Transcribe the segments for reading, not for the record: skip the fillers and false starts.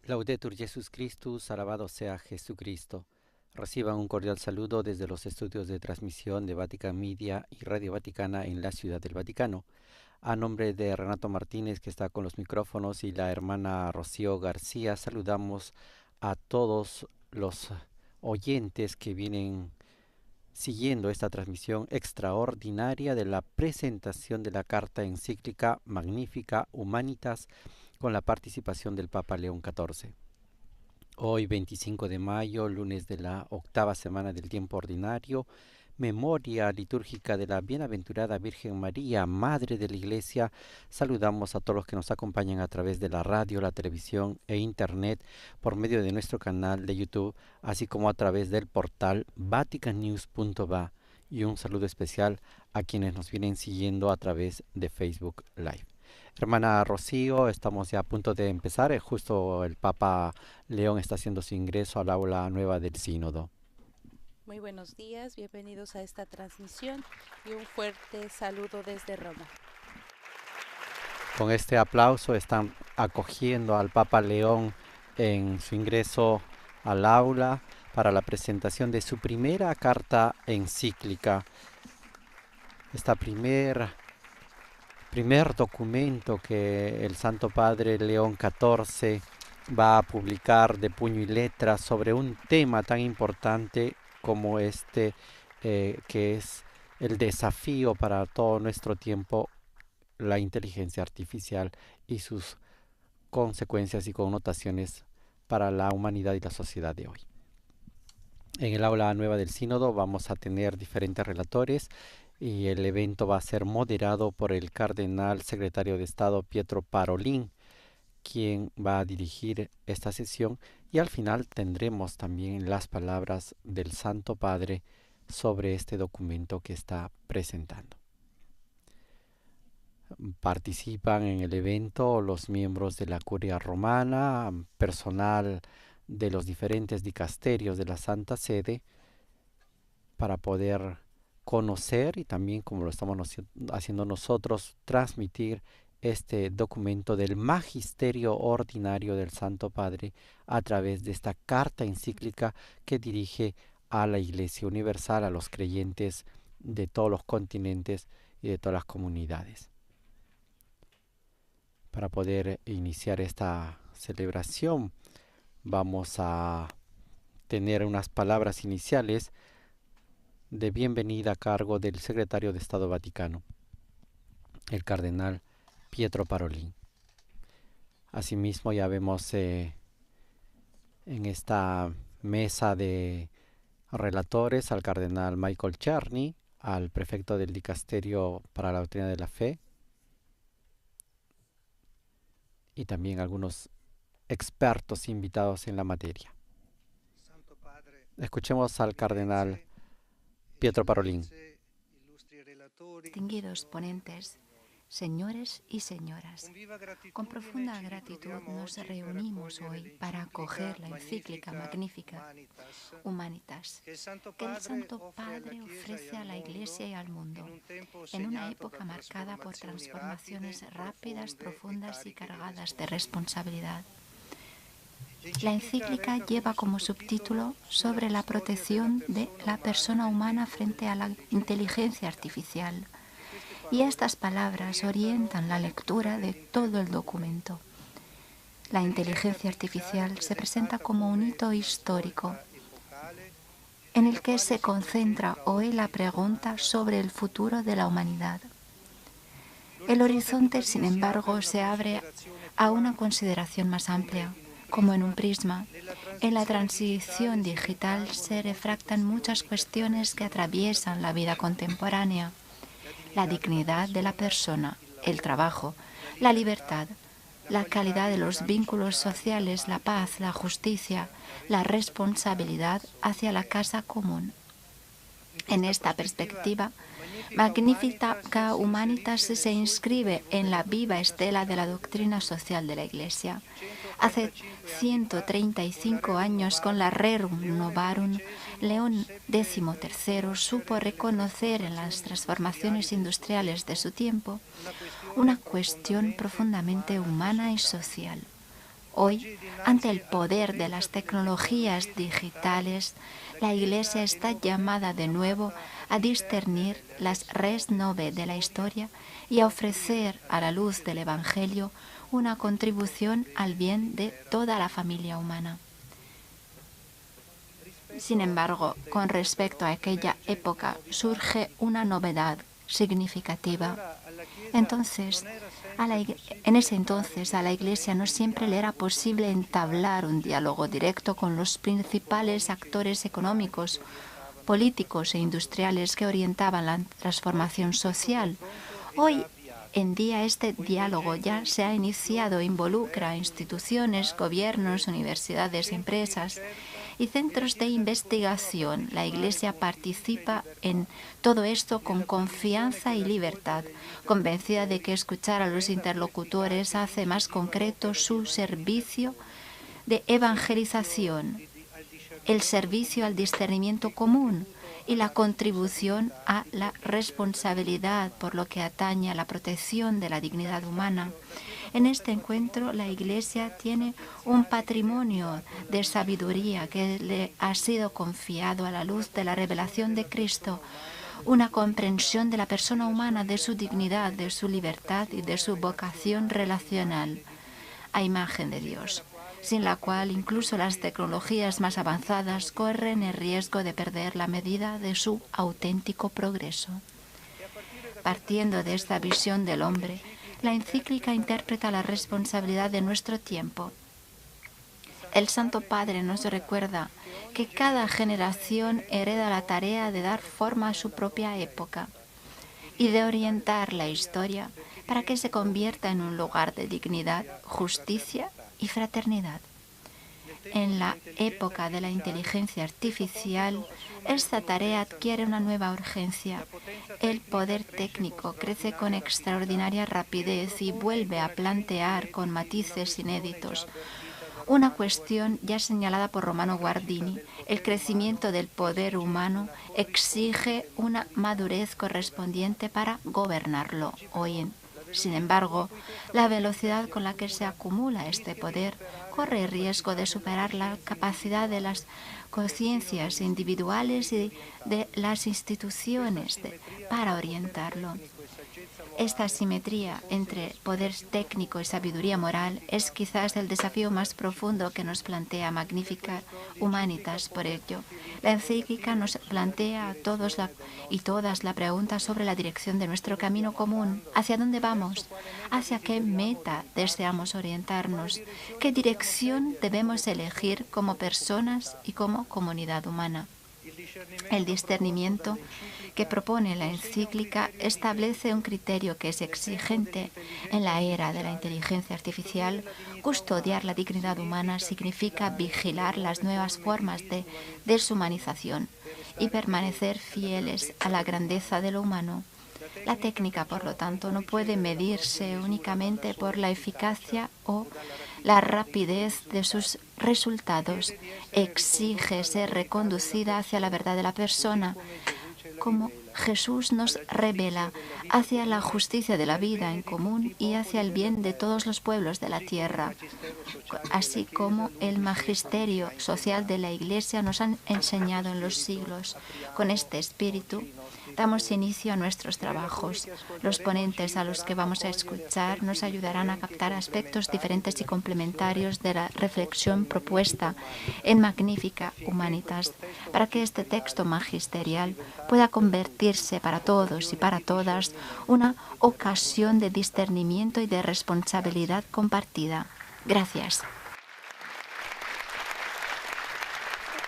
Laudetur Jesus Christus, alabado sea Jesucristo. Reciban un cordial saludo desde los estudios de transmisión de Vatican Media y Radio Vaticana en la Ciudad del Vaticano. A nombre de Renato Martínez, que está con los micrófonos, y la hermana Rocío García, saludamos a todos los oyentes que vienen siguiendo esta transmisión extraordinaria de la presentación de la carta encíclica Magnificat Humanitas con la participación del Papa León XIV. Hoy 25 de mayo, lunes de la octava semana del tiempo ordinario, memoria litúrgica de la Bienaventurada Virgen María, Madre de la Iglesia. Saludamos a todos los que nos acompañan a través de la radio, la televisión e internet por medio de nuestro canal de YouTube, así como a través del portal vaticannews.va, y un saludo especial a quienes nos vienen siguiendo a través de Facebook Live. Hermana Rocío, estamos ya a punto de empezar. Justo el Papa León está haciendo su ingreso al aula nueva del Sínodo. Muy buenos días, bienvenidos a esta transmisión y un fuerte saludo desde Roma. Con este aplauso están acogiendo al Papa León en su ingreso al aula para la presentación de su primera carta encíclica. Esta primer documento que el Santo Padre León XIV va a publicar de puño y letra sobre un tema tan importante como este, que es el desafío para todo nuestro tiempo, la inteligencia artificial y sus consecuencias y connotaciones para la humanidad y la sociedad de hoy. En el aula nueva del Sínodo vamos a tener diferentes relatores, y el evento va a ser moderado por el cardenal secretario de Estado Pietro Parolin, quien va a dirigir esta sesión, y al final tendremos también las palabras del Santo Padre sobre este documento que está presentando. Participan en el evento los miembros de la Curia Romana, personal de los diferentes dicasterios de la Santa Sede, para poder conocer y también, como lo estamos haciendo nosotros, transmitir este documento del magisterio ordinario del Santo Padre a través de esta carta encíclica que dirige a la Iglesia Universal, a los creyentes de todos los continentes y de todas las comunidades. Para poder iniciar esta celebración, vamos a tener unas palabras iniciales de bienvenida a cargo del secretario de Estado Vaticano, el cardenal Pietro Parolin. Asimismo, ya vemos en esta mesa de relatores al cardenal Michael Czerny, al prefecto del dicasterio para la doctrina de la fe, y también algunos expertos invitados en la materia. Escuchemos al cardenal Pietro Parolin. Distinguidos ponentes, señores y señoras, con profunda gratitud nos reunimos hoy para acoger la encíclica Magnificat Humanitas que el Santo Padre ofrece a la Iglesia y al mundo en una época marcada por transformaciones rápidas, profundas y cargadas de responsabilidad. La encíclica lleva como subtítulo sobre la protección de la persona humana frente a la inteligencia artificial, y estas palabras orientan la lectura de todo el documento. La inteligencia artificial se presenta como un hito histórico en el que se concentra hoy la pregunta sobre el futuro de la humanidad. El horizonte, sin embargo, se abre a una consideración más amplia. Como en un prisma, en la transición digital se refractan muchas cuestiones que atraviesan la vida contemporánea: la dignidad de la persona, el trabajo, la libertad, la calidad de los vínculos sociales, la paz, la justicia, la responsabilidad hacia la casa común. En esta perspectiva, Magnificat Humanitas se inscribe en la viva estela de la doctrina social de la Iglesia. Hace 135 años, con la Rerum Novarum, León XIII supo reconocer en las transformaciones industriales de su tiempo una cuestión profundamente humana y social. Hoy, ante el poder de las tecnologías digitales, la Iglesia está llamada de nuevo a discernir las res nove de la historia y a ofrecer a la luz del Evangelio una contribución al bien de toda la familia humana. Sin embargo, con respecto a aquella época surge una novedad significativa. Entonces, en ese entonces a la Iglesia no siempre le era posible entablar un diálogo directo con los principales actores económicos, políticos e industriales que orientaban la transformación social. Hoy en día este diálogo ya se ha iniciado e involucra a instituciones, gobiernos, universidades, empresas y centros de investigación. La Iglesia participa en todo esto con confianza y libertad, convencida de que escuchar a los interlocutores hace más concreto su servicio de evangelización, el servicio al discernimiento común y la contribución a la responsabilidad por lo que atañe a la protección de la dignidad humana. En este encuentro, la Iglesia tiene un patrimonio de sabiduría que le ha sido confiado a la luz de la revelación de Cristo, una comprensión de la persona humana, de su dignidad, de su libertad y de su vocación relacional a imagen de Dios, sin la cual incluso las tecnologías más avanzadas corren el riesgo de perder la medida de su auténtico progreso. Partiendo de esta visión del hombre, la encíclica interpreta la responsabilidad de nuestro tiempo. El Santo Padre nos recuerda que cada generación hereda la tarea de dar forma a su propia época y de orientar la historia para que se convierta en un lugar de dignidad, justicia y fraternidad. En la época de la inteligencia artificial, esta tarea adquiere una nueva urgencia. El poder técnico crece con extraordinaria rapidez y vuelve a plantear con matices inéditos una cuestión ya señalada por Romano Guardini. El crecimiento del poder humano exige una madurez correspondiente para gobernarlo. Sin embargo, la velocidad con la que se acumula este poder corre el riesgo de superar la capacidad de las conciencias individuales y de las instituciones para orientarlo. Esta asimetría entre poder técnico y sabiduría moral es quizás el desafío más profundo que nos plantea Magnificat Humanitas. Por ello, la encíclica nos plantea a todos y todas la pregunta sobre la dirección de nuestro camino común. ¿Hacia dónde vamos? ¿Hacia qué meta deseamos orientarnos? ¿Qué dirección debemos elegir como personas y como comunidad humana? El discernimiento que propone la encíclica establece un criterio que es exigente. En la era de la inteligencia artificial, custodiar la dignidad humana significa vigilar las nuevas formas de deshumanización y permanecer fieles a la grandeza de lo humano. La técnica, por lo tanto, no puede medirse únicamente por la eficacia o la rapidez de sus resultados. Exige ser reconducida hacia la verdad de la persona, como Jesús nos revela, hacia la justicia de la vida en común y hacia el bien de todos los pueblos de la tierra, así como el magisterio social de la Iglesia nos han enseñado en los siglos. Con este espíritu damos inicio a nuestros trabajos. Los ponentes a los que vamos a escuchar nos ayudarán a captar aspectos diferentes y complementarios de la reflexión propuesta en Magnificat Humanitas, para que este texto magisterial pueda convertirse para todos y para todas una ocasión de discernimiento y de responsabilidad compartida. Gracias.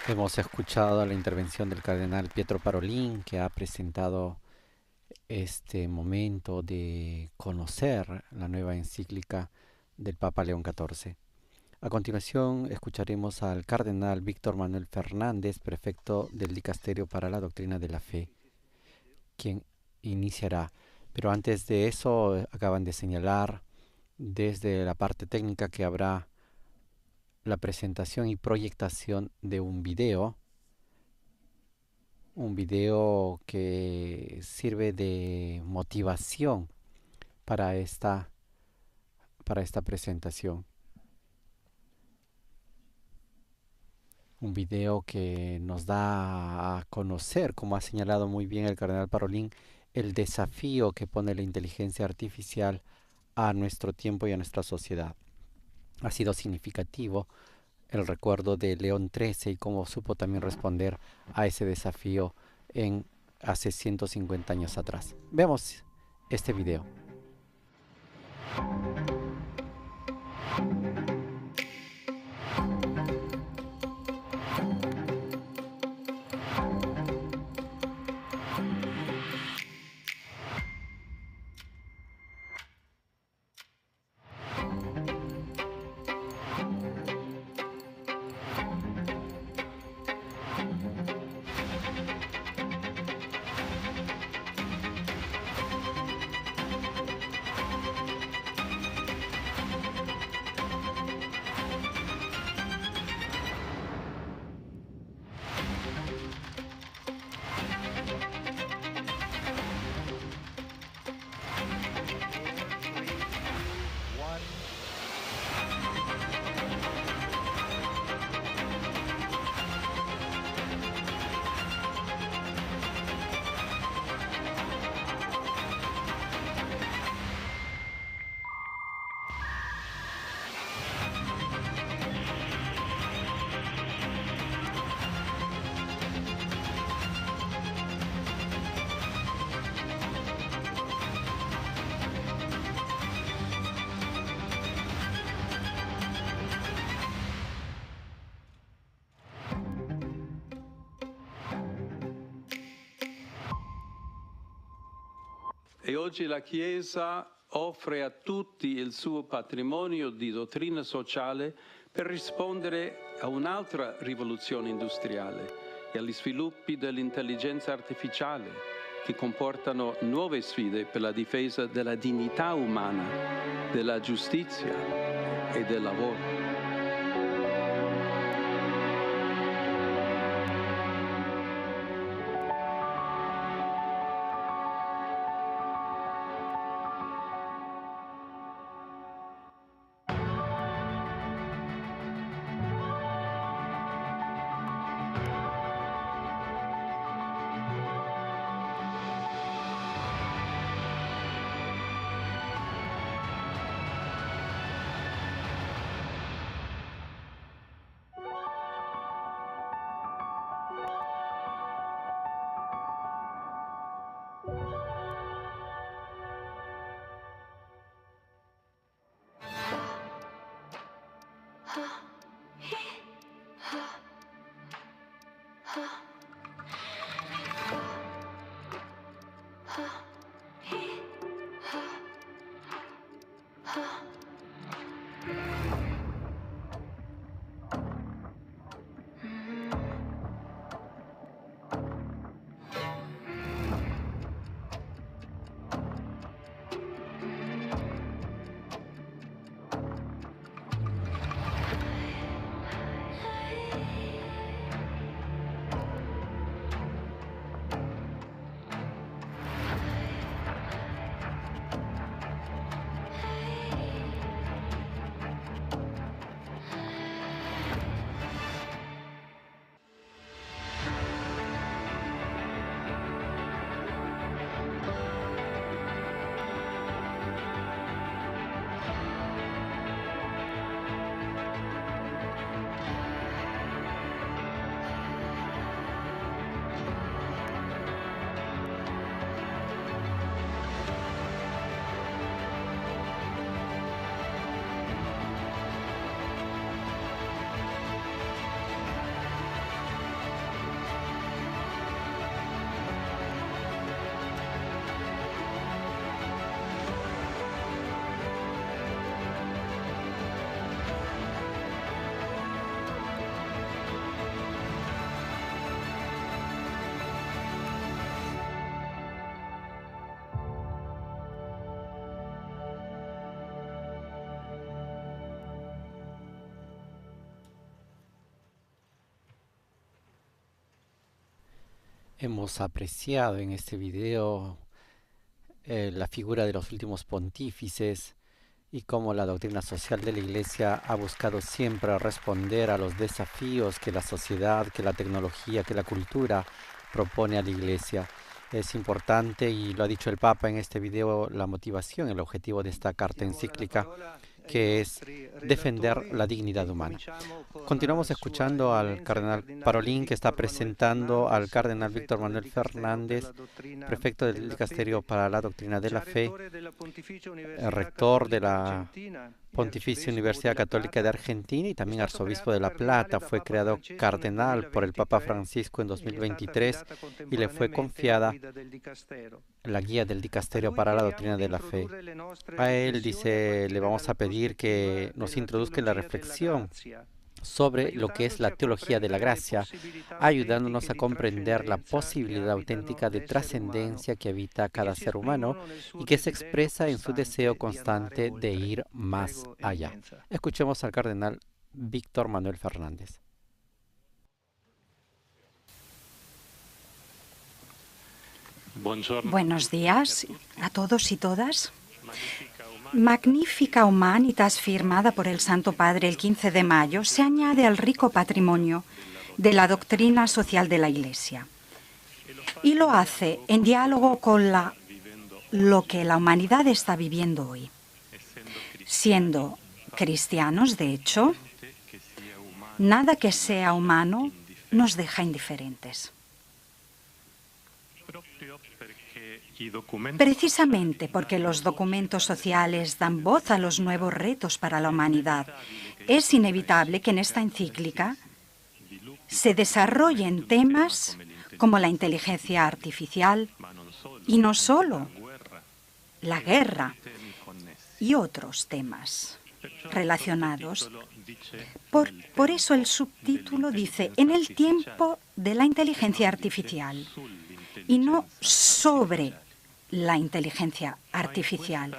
Hemos escuchado la intervención del cardenal Pietro Parolin, que ha presentado este momento de conocer la nueva encíclica del Papa León XIV. A continuación escucharemos al cardenal Víctor Manuel Fernández, prefecto del Dicasterio para la Doctrina de la Fe, quien iniciará. Pero antes de eso, acaban de señalar desde la parte técnica que habrá la presentación y proyectación de un video que sirve de motivación para esta presentación. Un video que nos da a conocer, como ha señalado muy bien el cardenal Parolin, el desafío que pone la inteligencia artificial a nuestro tiempo y a nuestra sociedad. Ha sido significativo el recuerdo de León XIII y cómo supo también responder a ese desafío en hace 150 años atrás. Veamos este video. E oggi la Chiesa offre a tutti il suo patrimonio di dottrina sociale per rispondere a un'altra rivoluzione industriale e agli sviluppi dell'intelligenza artificiale che comportano nuove sfide per la difesa della dignità umana, della giustizia e del lavoro. Hemos apreciado en este video la figura de los últimos pontífices y cómo la doctrina social de la Iglesia ha buscado siempre responder a los desafíos que la sociedad, que la tecnología, que la cultura propone a la Iglesia. Es importante, y lo ha dicho el Papa en este video, la motivación, el objetivo de esta carta encíclica, que es defender la dignidad humana. Continuamos escuchando al cardenal Parolin, que está presentando al cardenal Víctor Manuel Fernández, prefecto del Dicasterio para la Doctrina de la Fe, rector de la Pontificia Universidad Católica de Argentina y también arzobispo de La Plata. Fue creado cardenal por el Papa Francisco en 2023 y le fue confiada la guía del Dicasterio para la Doctrina de la Fe. A él, dice, le vamos a pedir que nos introduzca en la reflexión sobre lo que es la teología de la gracia, ayudándonos a comprender la posibilidad auténtica de trascendencia que habita cada ser humano y que se expresa en su deseo constante de ir más allá. Escuchemos al cardenal Víctor Manuel Fernández. Buenos días a todos y todas. Magnífica Humanitas, firmada por el Santo Padre el 15 de mayo, se añade al rico patrimonio de la doctrina social de la Iglesia. Y lo hace en diálogo con lo que la humanidad está viviendo hoy. Siendo cristianos, de hecho, nada que sea humano nos deja indiferentes. Precisamente porque los documentos sociales dan voz a los nuevos retos para la humanidad, es inevitable que en esta encíclica se desarrollen temas como la inteligencia artificial y no solo la guerra y otros temas relacionados. Por eso el subtítulo dice «En el tiempo de la inteligencia artificial» y no sobre la inteligencia artificial.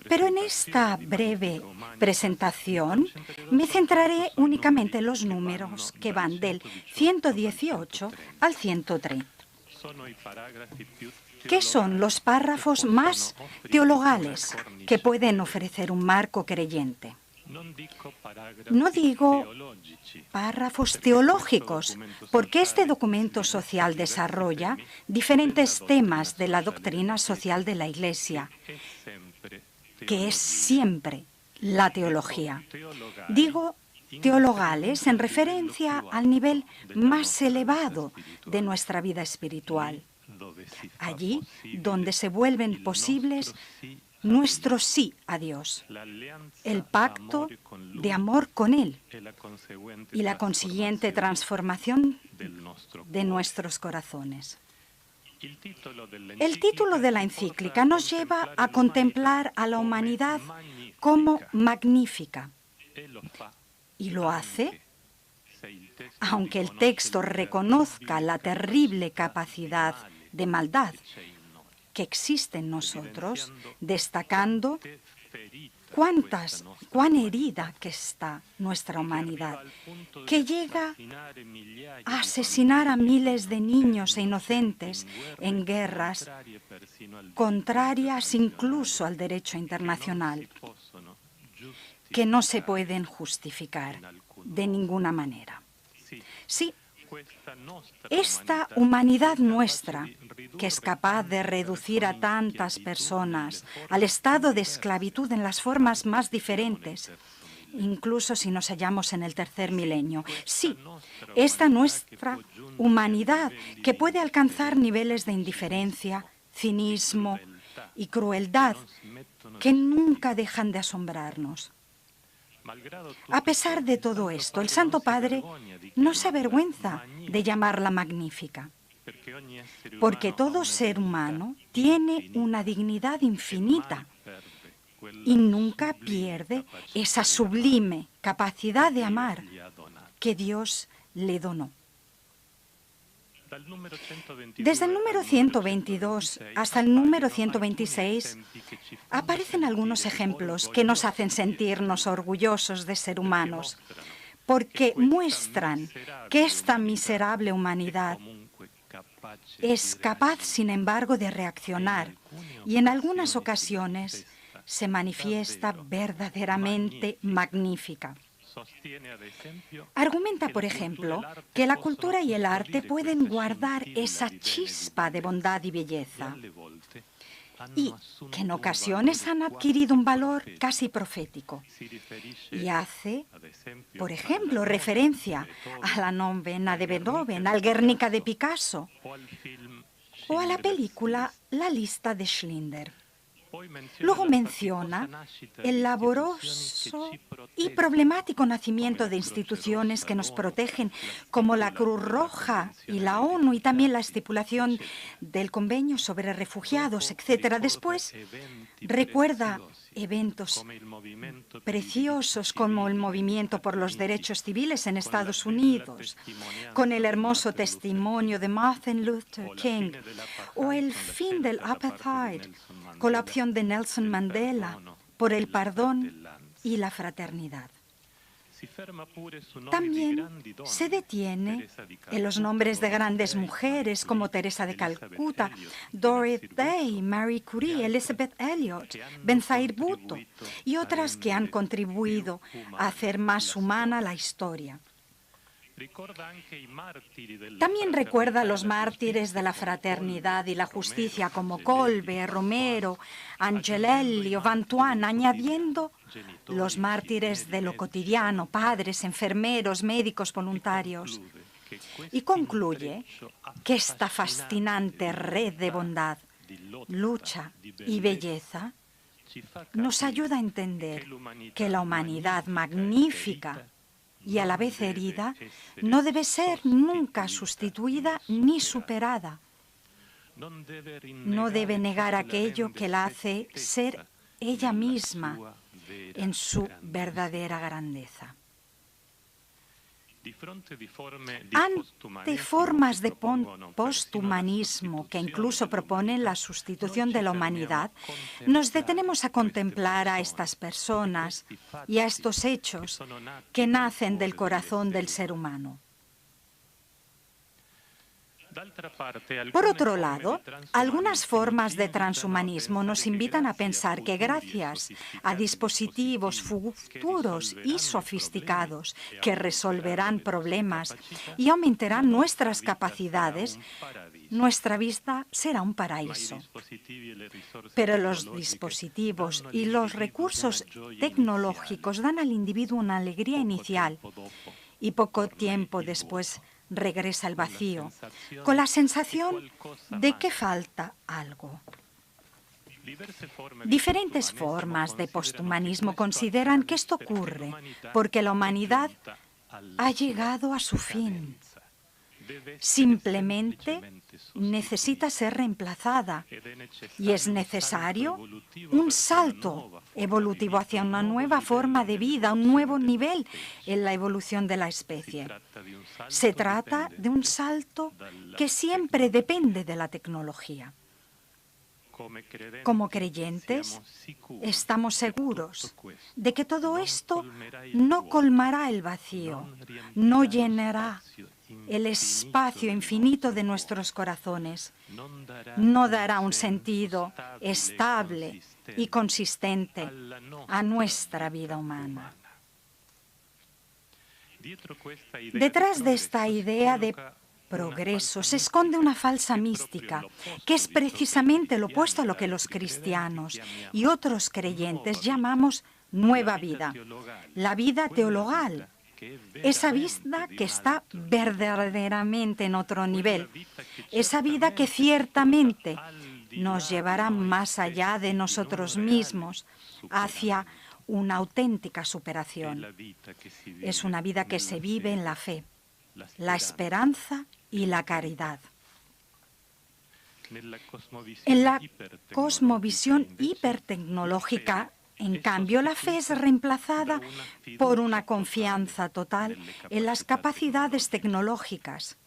Pero en esta breve presentación me centraré únicamente en los números que van del 118 al 130. ¿Qué son los párrafos más teologales que pueden ofrecer un marco creyente? No digo párrafos teológicos, porque este documento social desarrolla diferentes temas de la doctrina social de la Iglesia, que es siempre la teología. Digo teologales en referencia al nivel más elevado de nuestra vida espiritual, allí donde se vuelven posibles nuestro sí a Dios, el pacto de amor con Él y la consiguiente transformación de nuestros corazones. El título de la encíclica nos lleva a contemplar a la humanidad como magnífica, y lo hace, aunque el texto reconozca la terrible capacidad de maldad que existe en nosotros, destacando cuán herida que está nuestra humanidad, que llega a asesinar a miles de niños e inocentes en guerras contrarias incluso al derecho internacional, que no se pueden justificar de ninguna manera. Sí, esta humanidad nuestra, que es capaz de reducir a tantas personas al estado de esclavitud en las formas más diferentes, incluso si nos hallamos en el tercer milenio. Sí, esta nuestra humanidad que puede alcanzar niveles de indiferencia, cinismo y crueldad que nunca dejan de asombrarnos. A pesar de todo esto, el Santo Padre no se avergüenza de llamarla magnífica, porque todo ser humano tiene una dignidad infinita y nunca pierde esa sublime capacidad de amar que Dios le donó. Desde el número 122 hasta el número 126 aparecen algunos ejemplos que nos hacen sentirnos orgullosos de ser humanos, porque muestran que esta miserable humanidad es capaz, sin embargo, de reaccionar y en algunas ocasiones se manifiesta verdaderamente magnífica. Argumenta, por ejemplo, que la cultura y el arte pueden guardar esa chispa de bondad y belleza y que en ocasiones han adquirido un valor casi profético. Y hace, por ejemplo, referencia a la novena de Beethoven, al Guernica de Picasso o a la película La lista de Schindler. Luego menciona el laboroso y problemático nacimiento de instituciones que nos protegen, como la Cruz Roja y la ONU, y también la estipulación del Convenio sobre Refugiados, etc. Después recuerda eventos preciosos como el movimiento por los derechos civiles en Estados Unidos, con el hermoso testimonio de Martin Luther King, o el fin del apartheid, con la opción de Nelson Mandela por el perdón y la fraternidad. También se detiene en los nombres de grandes mujeres como Teresa de Calcuta, Dorothy Day, Marie Curie, Elizabeth Elliot, Benazir Bhutto y otras que han contribuido a hacer más humana la historia. También recuerda a los mártires de la fraternidad y la justicia como Kolbe, Romero, Angelelli o Vantuan, añadiendo los mártires de lo cotidiano, padres, enfermeros, médicos, voluntarios. Y concluye que esta fascinante red de bondad, lucha y belleza nos ayuda a entender que la humanidad magnífica y a la vez herida, no debe ser nunca sustituida ni superada. No debe negar aquello que la hace ser ella misma en su verdadera grandeza. Ante formas de posthumanismo que incluso proponen la sustitución de la humanidad, nos detenemos a contemplar a estas personas y a estos hechos que nacen del corazón del ser humano. Por otro lado, algunas formas de transhumanismo nos invitan a pensar que gracias a dispositivos futuros y sofisticados que resolverán problemas y aumentarán nuestras capacidades, nuestra vida será un paraíso. Pero los dispositivos y los recursos tecnológicos dan al individuo una alegría inicial y poco tiempo después regresa el vacío, con la sensación de que falta algo. Diferentes formas de posthumanismo consideran que esto ocurre porque la humanidad ha llegado a su fin. Simplemente necesita ser reemplazada y es necesario un salto evolutivo hacia una nueva forma de vida, un nuevo nivel en la evolución de la especie. Se trata de un salto que siempre depende de la tecnología. Como creyentes, estamos seguros de que todo esto no colmará el vacío, no llenará el espacio infinito de nuestros corazones, no dará un sentido estable y consistente a nuestra vida humana. Detrás de esta idea de progreso se esconde una falsa mística, que es precisamente lo opuesto a lo que los cristianos y otros creyentes llamamos nueva vida, la vida teologal. Esa vida que está verdaderamente en otro nivel, esa vida que ciertamente nos llevará más allá de nosotros mismos, hacia una auténtica superación. Es una vida que se vive en la fe, la esperanza y la caridad. En la cosmovisión hipertecnológica, en cambio, la fe es reemplazada por una confianza total en las capacidades tecnológicas.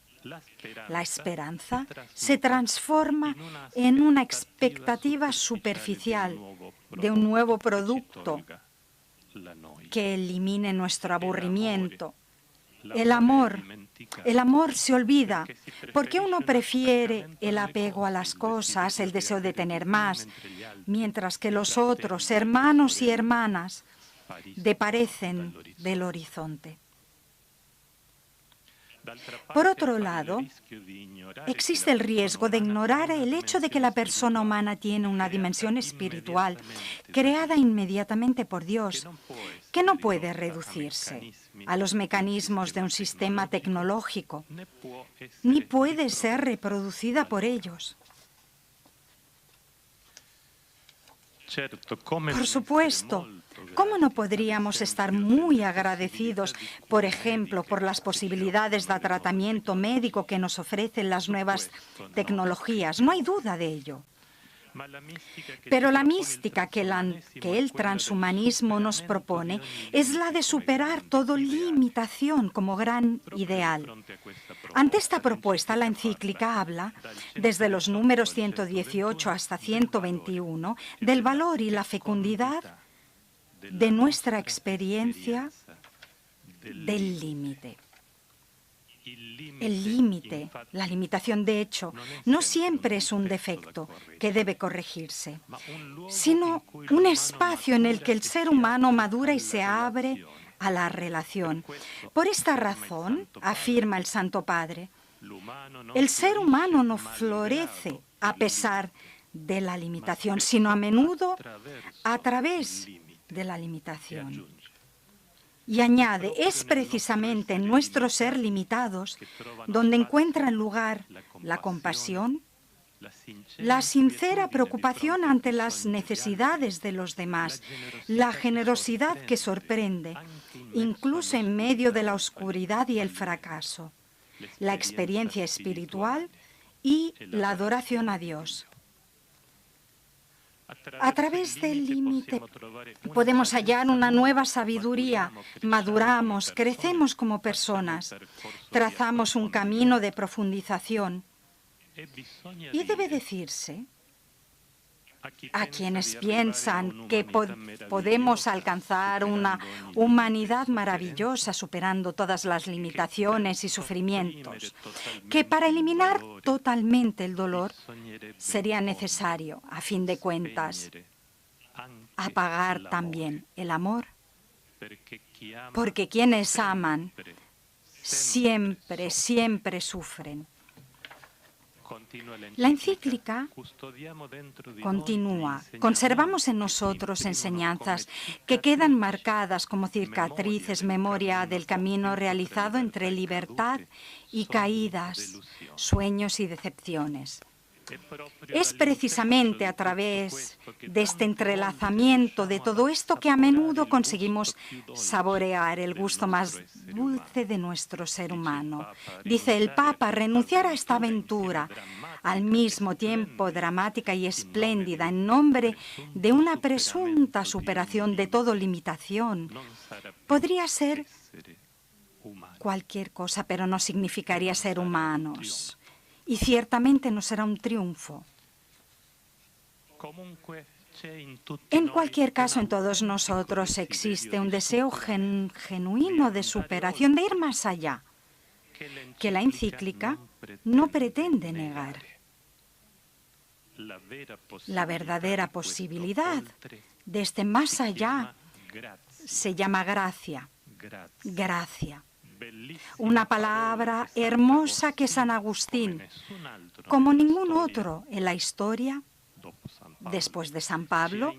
La esperanza se transforma en una expectativa superficial de un nuevo producto que elimine nuestro aburrimiento El amor se olvida porque uno prefiere el apego a las cosas, el deseo de tener más, mientras que los otros, hermanos y hermanas, desaparecen del horizonte. Por otro lado, existe el riesgo de ignorar el hecho de que la persona humana tiene una dimensión espiritual creada inmediatamente por Dios, que no puede reducirse a los mecanismos de un sistema tecnológico, ni puede ser reproducida por ellos. Por supuesto, ¿cómo no podríamos estar muy agradecidos, por ejemplo, por las posibilidades de tratamiento médico que nos ofrecen las nuevas tecnologías? No hay duda de ello. Pero la mística que el transhumanismo nos propone es la de superar toda limitación como gran ideal. Ante esta propuesta, la encíclica habla, desde los números 118 hasta 121, del valor y la fecundidad de nuestra experiencia del límite. El límite, la limitación de hecho, no siempre es un defecto que debe corregirse, sino un espacio en el que el ser humano madura y se abre a la relación. Por esta razón, afirma el Santo Padre, el ser humano no florece a pesar de la limitación, sino a menudo a través de la limitación. Y añade, es precisamente en nuestro ser limitados donde encuentran lugar la compasión, la sincera preocupación ante las necesidades de los demás, la generosidad que sorprende, incluso en medio de la oscuridad y el fracaso, la experiencia espiritual y la adoración a Dios. A través del límite podemos hallar una nueva sabiduría, maduramos, crecemos como personas, trazamos un camino de profundización. Y debe decirse a quienes piensan que podemos alcanzar una humanidad maravillosa superando todas las limitaciones y sufrimientos, que para eliminar totalmente el dolor sería necesario, a fin de cuentas, apagar también el amor, porque quienes aman siempre, siempre sufren. La encíclica continúa. Conservamos en nosotros enseñanzas que quedan marcadas como cicatrices, memoria del camino realizado entre libertad y caídas, sueños y decepciones. Es precisamente a través de este entrelazamiento de todo esto que a menudo conseguimos saborear el gusto más dulce de nuestro ser humano. Dice el Papa, renunciar a esta aventura, al mismo tiempo dramática y espléndida, en nombre de una presunta superación de toda limitación, podría ser cualquier cosa, pero no significaría ser humanos. Y ciertamente no será un triunfo. En cualquier caso, en todos nosotros existe un deseo genuino de superación, de ir más allá, que la encíclica no pretende negar. La verdadera posibilidad de este más allá se llama gracia. Gracia. Una palabra hermosa que San Agustín, como ningún otro en la historia, después de San Pablo,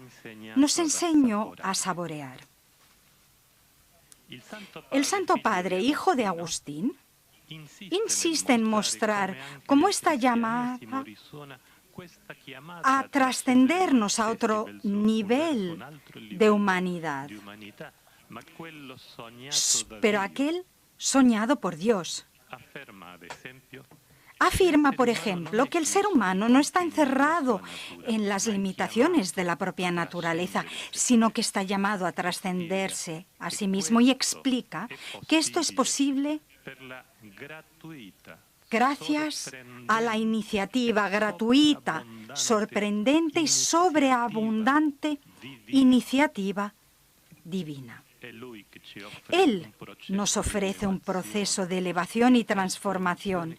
nos enseñó a saborear. El Santo Padre, hijo de Agustín, insiste en mostrar cómo esta llama a trascendernos a otro nivel de humanidad, pero aquel soñado por Dios. Afirma, por ejemplo, que el ser humano no está encerrado en las limitaciones de la propia naturaleza, sino que está llamado a trascenderse a sí mismo, y explica que esto es posible gracias a la iniciativa gratuita, sorprendente y sobreabundante iniciativa divina. Él nos ofrece un proceso de elevación y transformación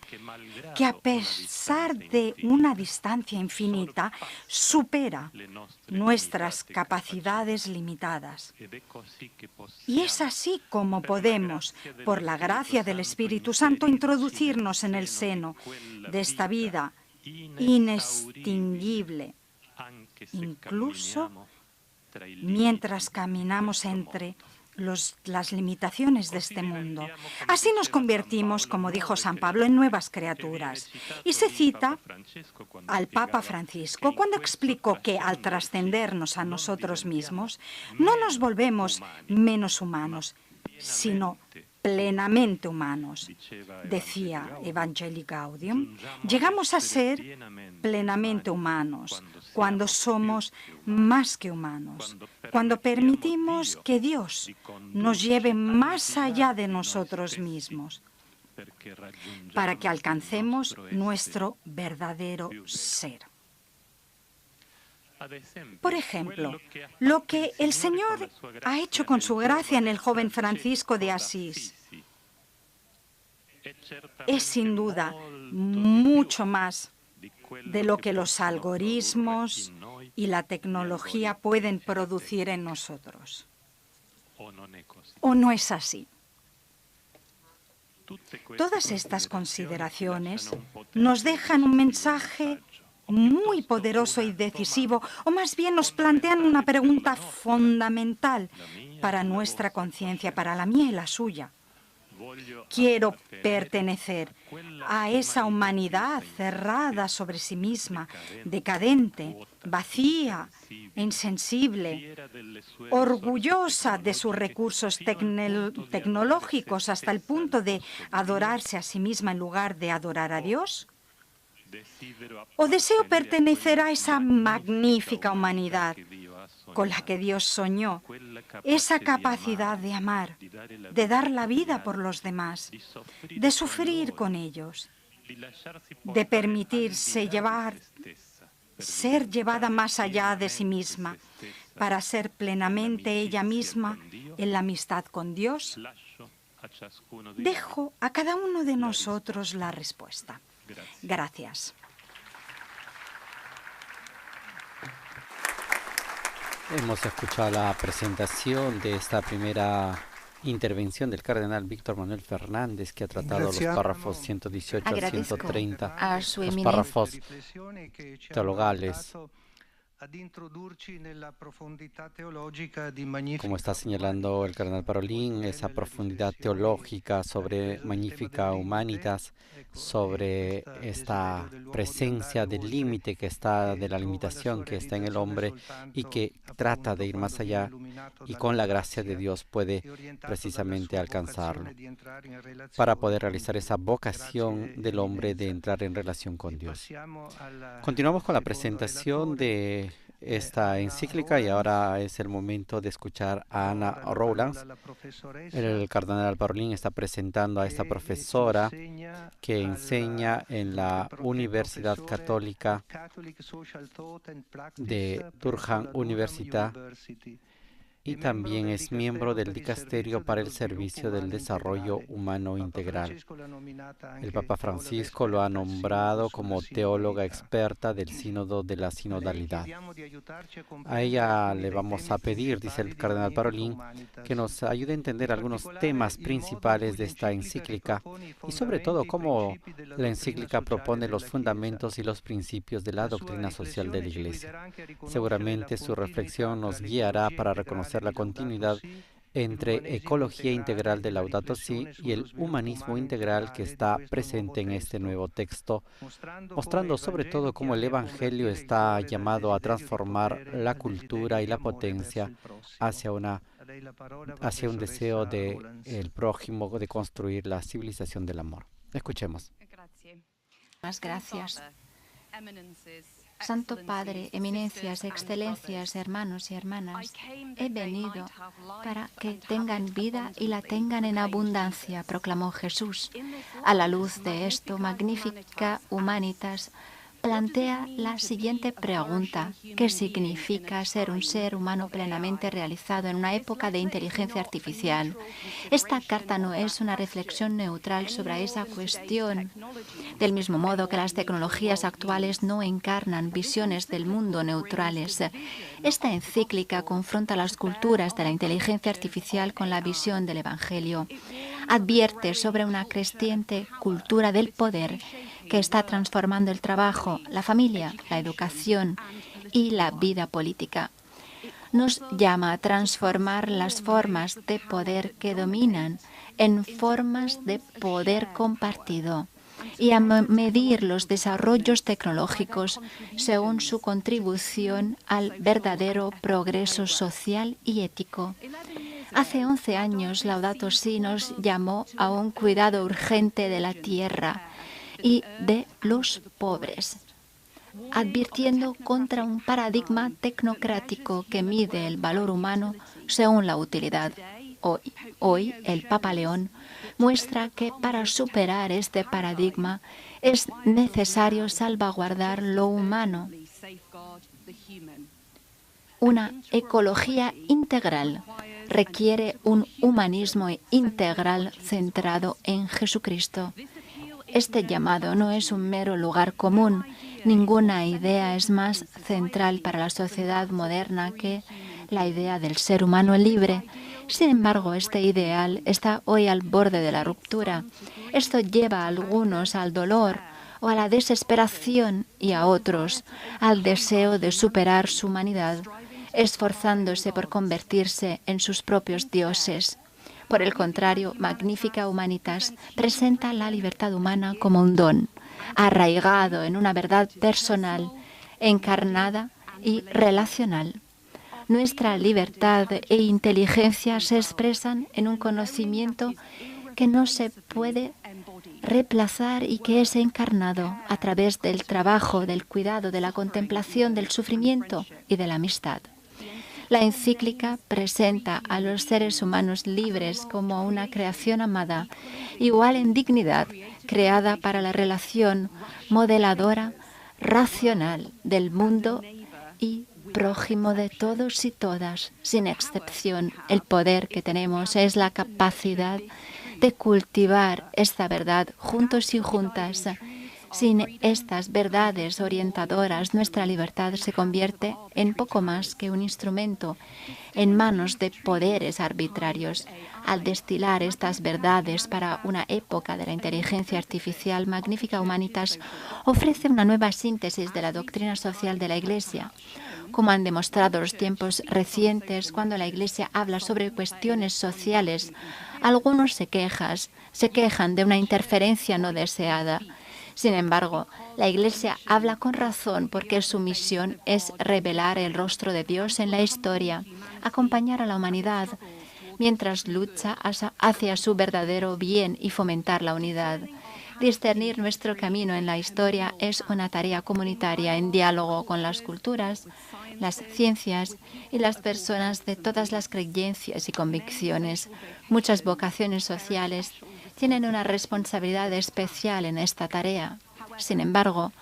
que, a pesar de una distancia infinita, supera nuestras capacidades limitadas. Y es así como podemos, por la gracia del Espíritu Santo, introducirnos en el seno de esta vida inextinguible, incluso mientras caminamos entre las limitaciones de este mundo. Así nos convertimos, como dijo San Pablo, en nuevas criaturas. Y se cita al Papa Francisco cuando explicó que al trascendernos a nosotros mismos, no nos volvemos menos humanos, sino plenamente humanos. Decía Evangelii Gaudium, llegamos a ser plenamente humanos cuando somos más que humanos, cuando permitimos que Dios nos lleve más allá de nosotros mismos, para que alcancemos nuestro verdadero ser. Por ejemplo, lo que el Señor ha hecho con su gracia en el joven Francisco de Asís es sin duda mucho más de lo que los algoritmos y la tecnología pueden producir en nosotros. ¿O no es así? Todas estas consideraciones nos dejan un mensaje muy poderoso y decisivo, o más bien nos plantean una pregunta fundamental para nuestra conciencia, para la mía y la suya. Quiero pertenecer a esa humanidad cerrada sobre sí misma, decadente, vacía e insensible, orgullosa de sus recursos tecnológicos hasta el punto de adorarse a sí misma en lugar de adorar a Dios. ¿O deseo pertenecer a esa magnífica humanidad con la que Dios soñó, esa capacidad de amar, de dar la vida por los demás, de sufrir con ellos, de permitirse ser llevada más allá de sí misma, para ser plenamente ella misma en la amistad con Dios? Dejo a cada uno de nosotros la respuesta. Gracias. Hemos escuchado la presentación de esta primera intervención del cardenal Víctor Manuel Fernández, que ha tratado los párrafos 118 al 130, a su los eminencia párrafos teologales. Como está señalando el cardenal Parolin, esa profundidad teológica sobre Magnificat Humanitas, sobre esta presencia del límite que está, de la limitación que está en el hombre y que trata de ir más allá y con la gracia de Dios puede precisamente alcanzarlo para poder realizar esa vocación del hombre de entrar en relación con Dios. Continuamos con la presentación de esta encíclica y ahora es el momento de escuchar a Ana Rowlands. El cardenal Parolin está presentando a esta profesora que enseña en la Universidad Católica de Durham University y también es miembro del Dicasterio para el Servicio del Desarrollo Humano Integral. El Papa Francisco lo ha nombrado como teóloga experta del Sínodo de la Sinodalidad. A ella le vamos a pedir, dice el cardenal Parolin, que nos ayude a entender algunos temas principales de esta encíclica y sobre todo cómo la encíclica propone los fundamentos y los principios de la doctrina social de la Iglesia. Seguramente su reflexión nos guiará para reconocer la continuidad entre ecología integral de Laudato Si y el humanismo integral que está presente en este nuevo texto, mostrando sobre todo cómo el Evangelio está llamado a transformar la cultura y la potencia hacia un deseo del prójimo de construir la civilización del amor. Escuchemos. Más gracias. Santo Padre, eminencias, excelencias, hermanos y hermanas, he venido para que tengan vida y la tengan en abundancia, proclamó Jesús. A la luz de esto, Magnificat Humanitas plantea la siguiente pregunta: ¿qué significa ser un ser humano plenamente realizado en una época de inteligencia artificial? Esta carta no es una reflexión neutral sobre esa cuestión, del mismo modo que las tecnologías actuales no encarnan visiones del mundo neutrales. Esta encíclica confronta las culturas de la inteligencia artificial con la visión del Evangelio. Advierte sobre una creciente cultura del poder que está transformando el trabajo, la familia, la educación y la vida política. Nos llama a transformar las formas de poder que dominan en formas de poder compartido y a medir los desarrollos tecnológicos según su contribución al verdadero progreso social y ético. Hace 11 años, Laudato Si nos llamó a un cuidado urgente de la tierra y de los pobres, advirtiendo contra un paradigma tecnocrático que mide el valor humano según la utilidad. Hoy, el Papa León muestra que para superar este paradigma es necesario salvaguardar lo humano. Una ecología integral requiere un humanismo integral centrado en Jesucristo. Este llamado no es un mero lugar común. Ninguna idea es más central para la sociedad moderna que la idea del ser humano libre. Sin embargo, este ideal está hoy al borde de la ruptura. Esto lleva a algunos al dolor o a la desesperación y a otros al deseo de superar su humanidad, esforzándose por convertirse en sus propios dioses. Por el contrario, Magnificat Humanitas presenta la libertad humana como un don, arraigado en una verdad personal, encarnada y relacional. Nuestra libertad e inteligencia se expresan en un conocimiento que no se puede reemplazar y que es encarnado a través del trabajo, del cuidado, de la contemplación, del sufrimiento y de la amistad. La encíclica presenta a los seres humanos libres como una creación amada, igual en dignidad, creada para la relación modeladora, racional del mundo y prójimo de todos y todas, sin excepción. El poder que tenemos es la capacidad de cultivar esta verdad juntos y juntas. Sin estas verdades orientadoras, nuestra libertad se convierte en poco más que un instrumento en manos de poderes arbitrarios. Al destilar estas verdades para una época de la inteligencia artificial, Magnificat Humanitas ofrece una nueva síntesis de la doctrina social de la Iglesia. Como han demostrado los tiempos recientes, cuando la Iglesia habla sobre cuestiones sociales, algunos se quejan de una interferencia no deseada. Sin embargo, la Iglesia habla con razón porque su misión es revelar el rostro de Dios en la historia, acompañar a la humanidad mientras lucha hacia su verdadero bien y fomentar la unidad. Discernir nuestro camino en la historia es una tarea comunitaria en diálogo con las culturas, las ciencias y las personas de todas las creencias y convicciones. Muchas vocaciones sociales tienen una responsabilidad especial en esta tarea. Sin embargo,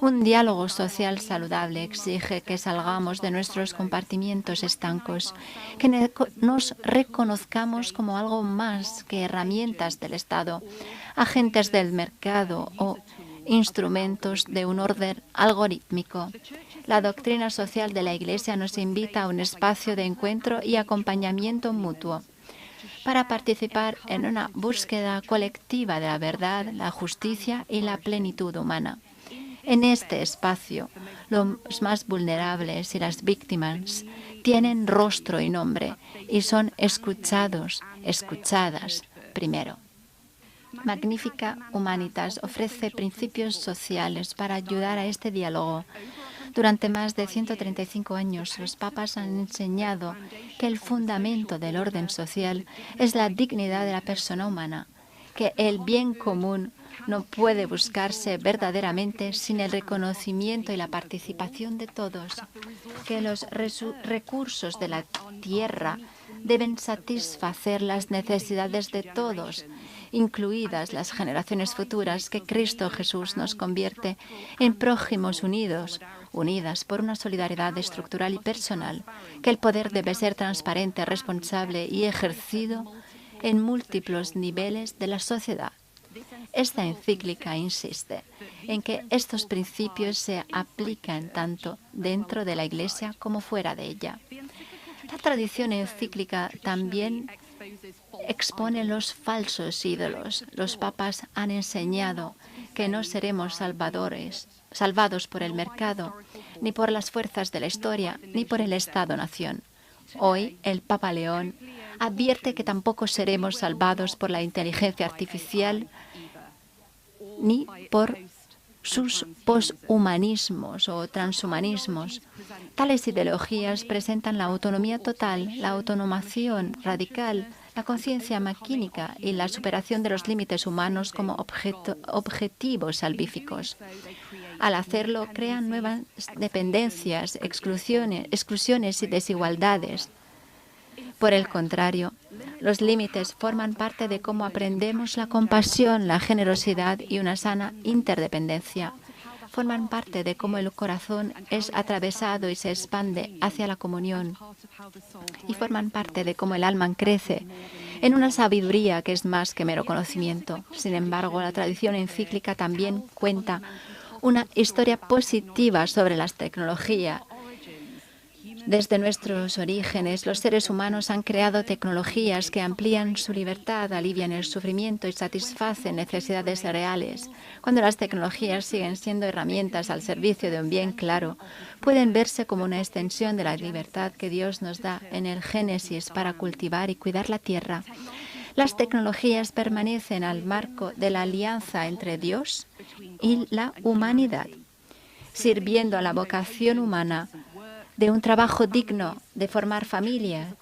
un diálogo social saludable exige que salgamos de nuestros compartimientos estancos, que nos reconozcamos como algo más que herramientas del Estado, agentes del mercado o instrumentos de un orden algorítmico. La doctrina social de la Iglesia nos invita a un espacio de encuentro y acompañamiento mutuo para participar en una búsqueda colectiva de la verdad, la justicia y la plenitud humana. En este espacio, los más vulnerables y las víctimas tienen rostro y nombre y son escuchadas primero. Magnificat Humanitas ofrece principios sociales para ayudar a este diálogo. Durante más de 135 años, los papas han enseñado que el fundamento del orden social es la dignidad de la persona humana, que el bien común no puede buscarse verdaderamente sin el reconocimiento y la participación de todos, que los recursos de la tierra deben satisfacer las necesidades de todos, incluidas las generaciones futuras, que Cristo Jesús nos convierte en prójimos unidas por una solidaridad estructural y personal, que el poder debe ser transparente, responsable y ejercido en múltiples niveles de la sociedad. Esta encíclica insiste en que estos principios se aplican tanto dentro de la Iglesia como fuera de ella. La tradición encíclica también expone los falsos ídolos. Los papas han enseñado que no seremos salvados por el mercado, ni por las fuerzas de la historia, ni por el Estado-nación. Hoy, el Papa León advierte que tampoco seremos salvados por la inteligencia artificial, ni por sus poshumanismos o transhumanismos. Tales ideologías presentan la autonomía total, la autonomación radical, la conciencia maquínica y la superación de los límites humanos como objetivos salvíficos. Al hacerlo, crean nuevas dependencias, exclusiones y desigualdades. Por el contrario, los límites forman parte de cómo aprendemos la compasión, la generosidad y una sana interdependencia. Forman parte de cómo el corazón es atravesado y se expande hacia la comunión. Y forman parte de cómo el alma crece en una sabiduría que es más que mero conocimiento. Sin embargo, la tradición encíclica también cuenta una historia positiva sobre las tecnologías. Desde nuestros orígenes, los seres humanos han creado tecnologías que amplían su libertad, alivian el sufrimiento y satisfacen necesidades reales. Cuando las tecnologías siguen siendo herramientas al servicio de un bien claro, pueden verse como una extensión de la libertad que Dios nos da en el Génesis para cultivar y cuidar la tierra. Las tecnologías permanecen al marco de la alianza entre Dios y la humanidad, sirviendo a la vocación humana de un trabajo digno, de formar familias,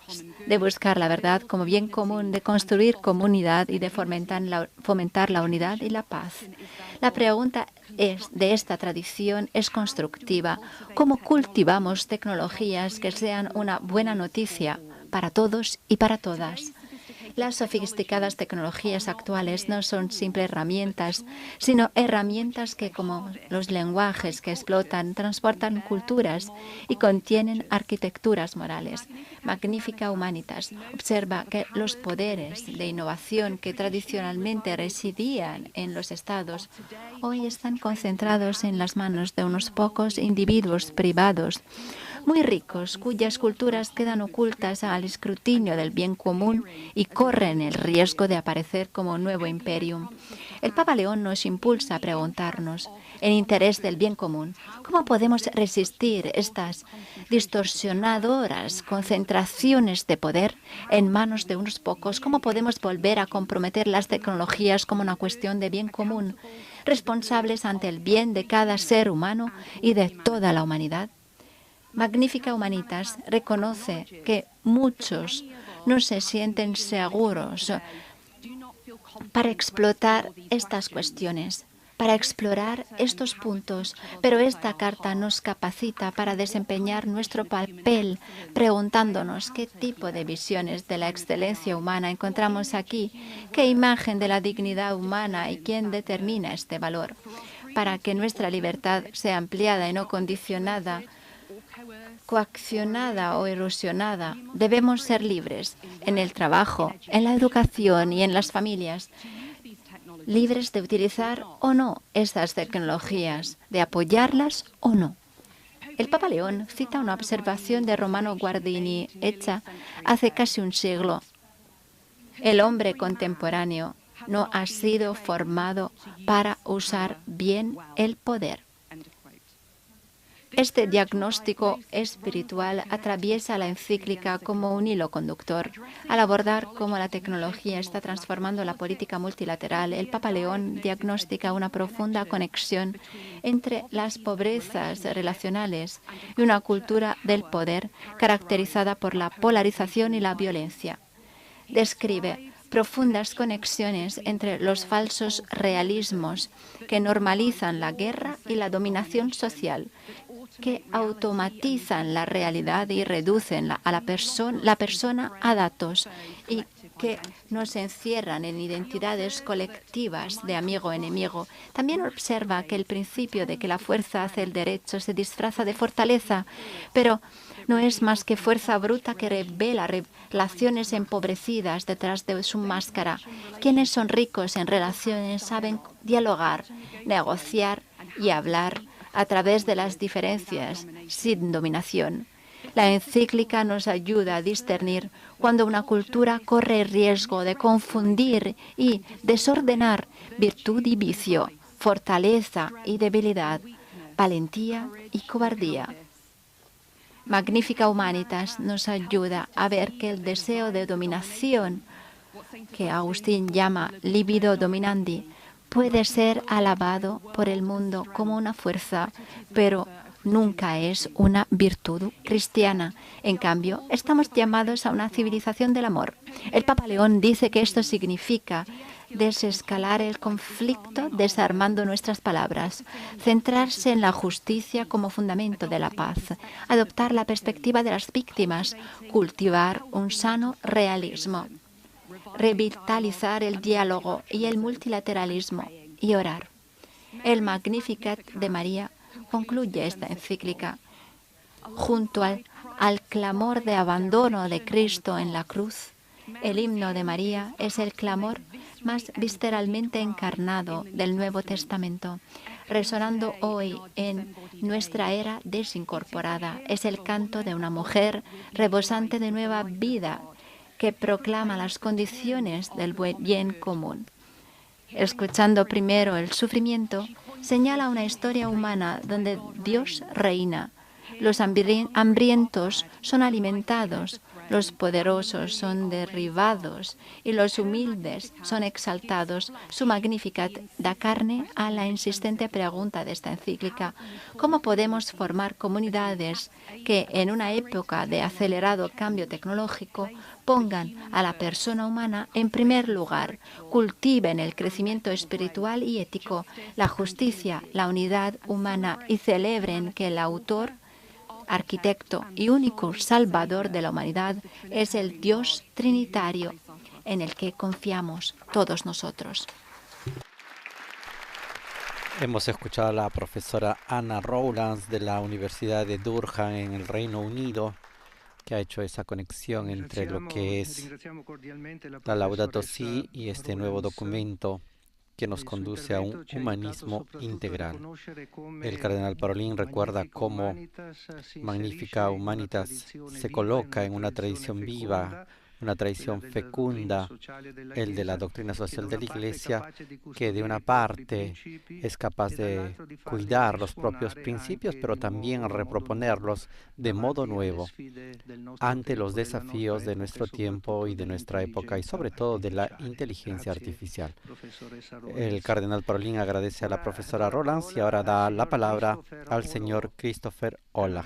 de buscar la verdad como bien común, de construir comunidad y de fomentar la unidad y la paz. La pregunta de esta tradición es constructiva. ¿Cómo cultivamos tecnologías que sean una buena noticia para todos y para todas? Las sofisticadas tecnologías actuales no son simples herramientas, sino herramientas que, como los lenguajes que explotan, transportan culturas y contienen arquitecturas morales. Magnifica Humanitas observa que los poderes de innovación que tradicionalmente residían en los estados hoy están concentrados en las manos de unos pocos individuos privados, muy ricos, cuyas culturas quedan ocultas al escrutinio del bien común y corren el riesgo de aparecer como un nuevo imperium. El Papa León nos impulsa a preguntarnos, en interés del bien común, ¿cómo podemos resistir estas distorsionadoras concentraciones de poder en manos de unos pocos? ¿Cómo podemos volver a comprometer las tecnologías como una cuestión de bien común, responsables ante el bien de cada ser humano y de toda la humanidad? Magnifica Humanitas reconoce que muchos no se sienten seguros para explotar estas cuestiones, para explorar estos puntos, pero esta carta nos capacita para desempeñar nuestro papel preguntándonos qué tipo de visiones de la excelencia humana encontramos aquí, qué imagen de la dignidad humana y quién determina este valor, para que nuestra libertad sea ampliada y no condicionada, coaccionada o erosionada. Debemos ser libres en el trabajo, en la educación y en las familias, libres de utilizar o no estas tecnologías, de apoyarlas o no. El Papa León cita una observación de Romano Guardini hecha hace casi un siglo. El hombre contemporáneo no ha sido formado para usar bien el poder. Este diagnóstico espiritual atraviesa la encíclica como un hilo conductor. Al abordar cómo la tecnología está transformando la política multilateral, el Papa León diagnostica una profunda conexión entre las pobrezas relacionales y una cultura del poder caracterizada por la polarización y la violencia. Describe profundas conexiones entre los falsos realismos que normalizan la guerra y la dominación social, que automatizan la realidad y reducen la persona a datos y que nos encierran en identidades colectivas de amigo-enemigo. También observa que el principio de que la fuerza hace el derecho se disfraza de fortaleza, pero no es más que fuerza bruta que revela relaciones empobrecidas detrás de su máscara. Quienes son ricos en relaciones saben dialogar, negociar y hablar a través de las diferencias, sin dominación. La encíclica nos ayuda a discernir cuando una cultura corre el riesgo de confundir y desordenar virtud y vicio, fortaleza y debilidad, valentía y cobardía. Magnifica Humanitas nos ayuda a ver que el deseo de dominación, que Agustín llama libido dominandi, puede ser alabado por el mundo como una fuerza, pero nunca es una virtud cristiana. En cambio, estamos llamados a una civilización del amor. El Papa León dice que esto significa desescalar el conflicto desarmando nuestras palabras, centrarse en la justicia como fundamento de la paz, adoptar la perspectiva de las víctimas, cultivar un sano realismo, revitalizar el diálogo y el multilateralismo y orar. El Magnificat de María concluye esta encíclica. Junto al clamor de abandono de Cristo en la cruz, el himno de María es el clamor más visceralmente encarnado del Nuevo Testamento, resonando hoy en nuestra era desincorporada. Es el canto de una mujer rebosante de nueva vida que proclama las condiciones del bien común. Escuchando primero el sufrimiento, señala una historia humana donde Dios reina. Los hambrientos son alimentados, los poderosos son derribados y los humildes son exaltados. Su Magnificat da carne a la insistente pregunta de esta encíclica: ¿cómo podemos formar comunidades que en una época de acelerado cambio tecnológico pongan a la persona humana en primer lugar, cultiven el crecimiento espiritual y ético, la justicia, la unidad humana y celebren que el autor, arquitecto y único salvador de la humanidad es el Dios trinitario en el que confiamos todos nosotros? Hemos escuchado a la profesora Anna Rowlands de la Universidad de Durham en el Reino Unido, que ha hecho esa conexión entre lo que es la Laudato Si y este nuevo documento que nos conduce a un humanismo integral. El cardenal Parolin recuerda cómo Magnifica Humanitas se coloca en una tradición viva, una tradición fecunda, el de la doctrina social de la Iglesia, que de una parte es capaz de cuidar los propios principios, pero también reproponerlos de modo nuevo ante los desafíos de nuestro tiempo y de nuestra época, y sobre todo de la inteligencia artificial. El cardenal Parolin agradece a la profesora Rowlands y ahora da la palabra al señor Christopher Olah.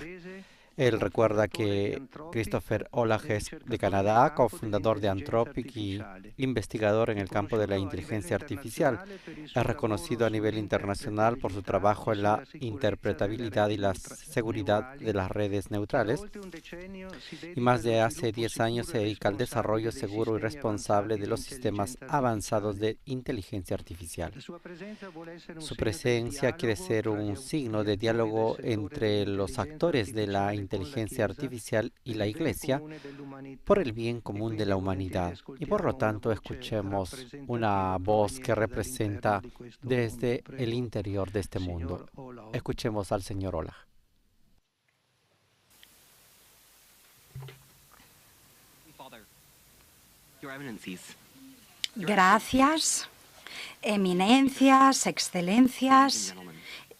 Él recuerda que Christopher Olah es de Canadá, cofundador de Anthropic y investigador en el campo de la inteligencia artificial. Es reconocido a nivel internacional por su trabajo en la interpretabilidad y la seguridad de las redes neutrales. Y más de hace 10 años se dedica al desarrollo seguro y responsable de los sistemas avanzados de inteligencia artificial. Su presencia quiere ser un signo de diálogo entre los actores de la inteligencia artificial y la Iglesia por el bien común de la humanidad. Y por lo tanto escuchemos una voz que representa desde el interior de este mundo. Escuchemos al señor Olah. Gracias, eminencias, excelencias.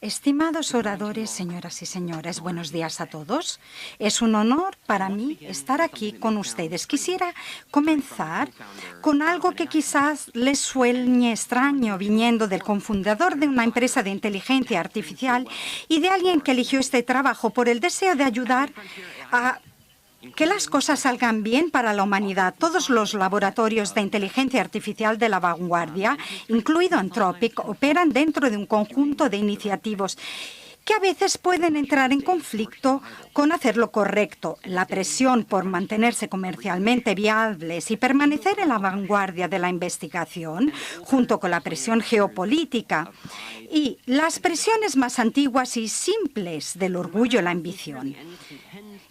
Estimados oradores, señoras y señores, buenos días a todos. Es un honor para mí estar aquí con ustedes. Quisiera comenzar con algo que quizás les suene extraño, viniendo del cofundador de una empresa de inteligencia artificial y de alguien que eligió este trabajo por el deseo de ayudar a que las cosas salgan bien para la humanidad. Todos los laboratorios de inteligencia artificial de la vanguardia, incluido Anthropic, operan dentro de un conjunto de iniciativas que a veces pueden entrar en conflicto con hacer lo correcto. La presión por mantenerse comercialmente viables y permanecer en la vanguardia de la investigación, junto con la presión geopolítica y las presiones más antiguas y simples del orgullo y la ambición.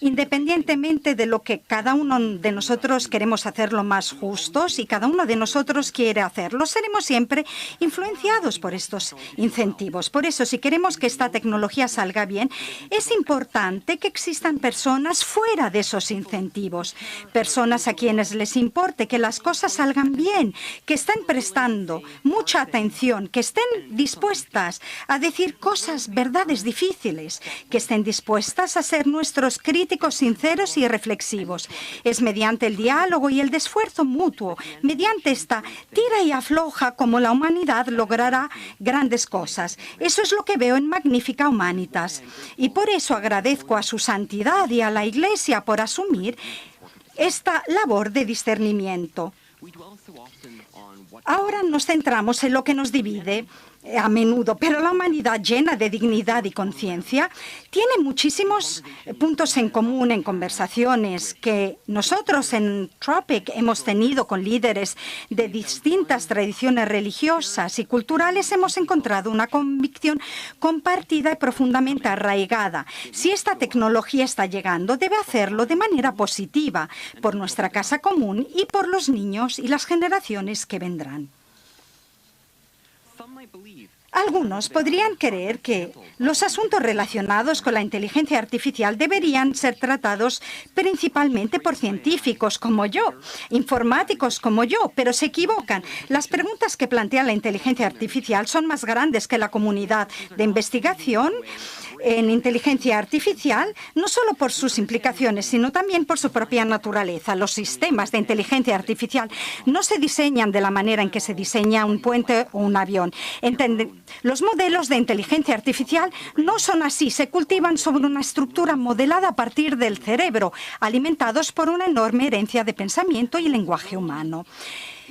Independientemente de lo que cada uno de nosotros queremos hacerlo más justos y cada uno de nosotros quiere hacerlo, seremos siempre influenciados por estos incentivos. Por eso, si queremos que esta tecnología salga bien, es importante que existan personas fuera de esos incentivos, personas a quienes les importe que las cosas salgan bien, que estén prestando mucha atención, que estén dispuestas a decir cosas, verdades difíciles, que estén dispuestas a ser nuestros críticos sinceros y reflexivos. Es mediante el diálogo y el esfuerzo mutuo, mediante esta tira y afloja, como la humanidad logrará grandes cosas. Eso es lo que veo en Magnificat Humanitas. Y por eso agradezco a su santidad y a la Iglesia por asumir esta labor de discernimiento. Ahora nos centramos en lo que nos divide a menudo, pero la humanidad llena de dignidad y conciencia tiene muchísimos puntos en común en conversaciones que nosotros en Tropic hemos tenido con líderes de distintas tradiciones religiosas y culturales. Hemos encontrado una convicción compartida y profundamente arraigada. Si esta tecnología está llegando, debe hacerlo de manera positiva por nuestra casa común y por los niños y las generaciones que vendrán. Algunos podrían creer que los asuntos relacionados con la inteligencia artificial deberían ser tratados principalmente por científicos como yo, informáticos como yo, pero se equivocan. Las preguntas que plantea la inteligencia artificial son más grandes que la comunidad de investigación en inteligencia artificial, no solo por sus implicaciones, sino también por su propia naturaleza. Los sistemas de inteligencia artificial no se diseñan de la manera en que se diseña un puente o un avión. Los modelos de inteligencia artificial no son así. Se cultivan sobre una estructura modelada a partir del cerebro, alimentados por una enorme herencia de pensamiento y lenguaje humano.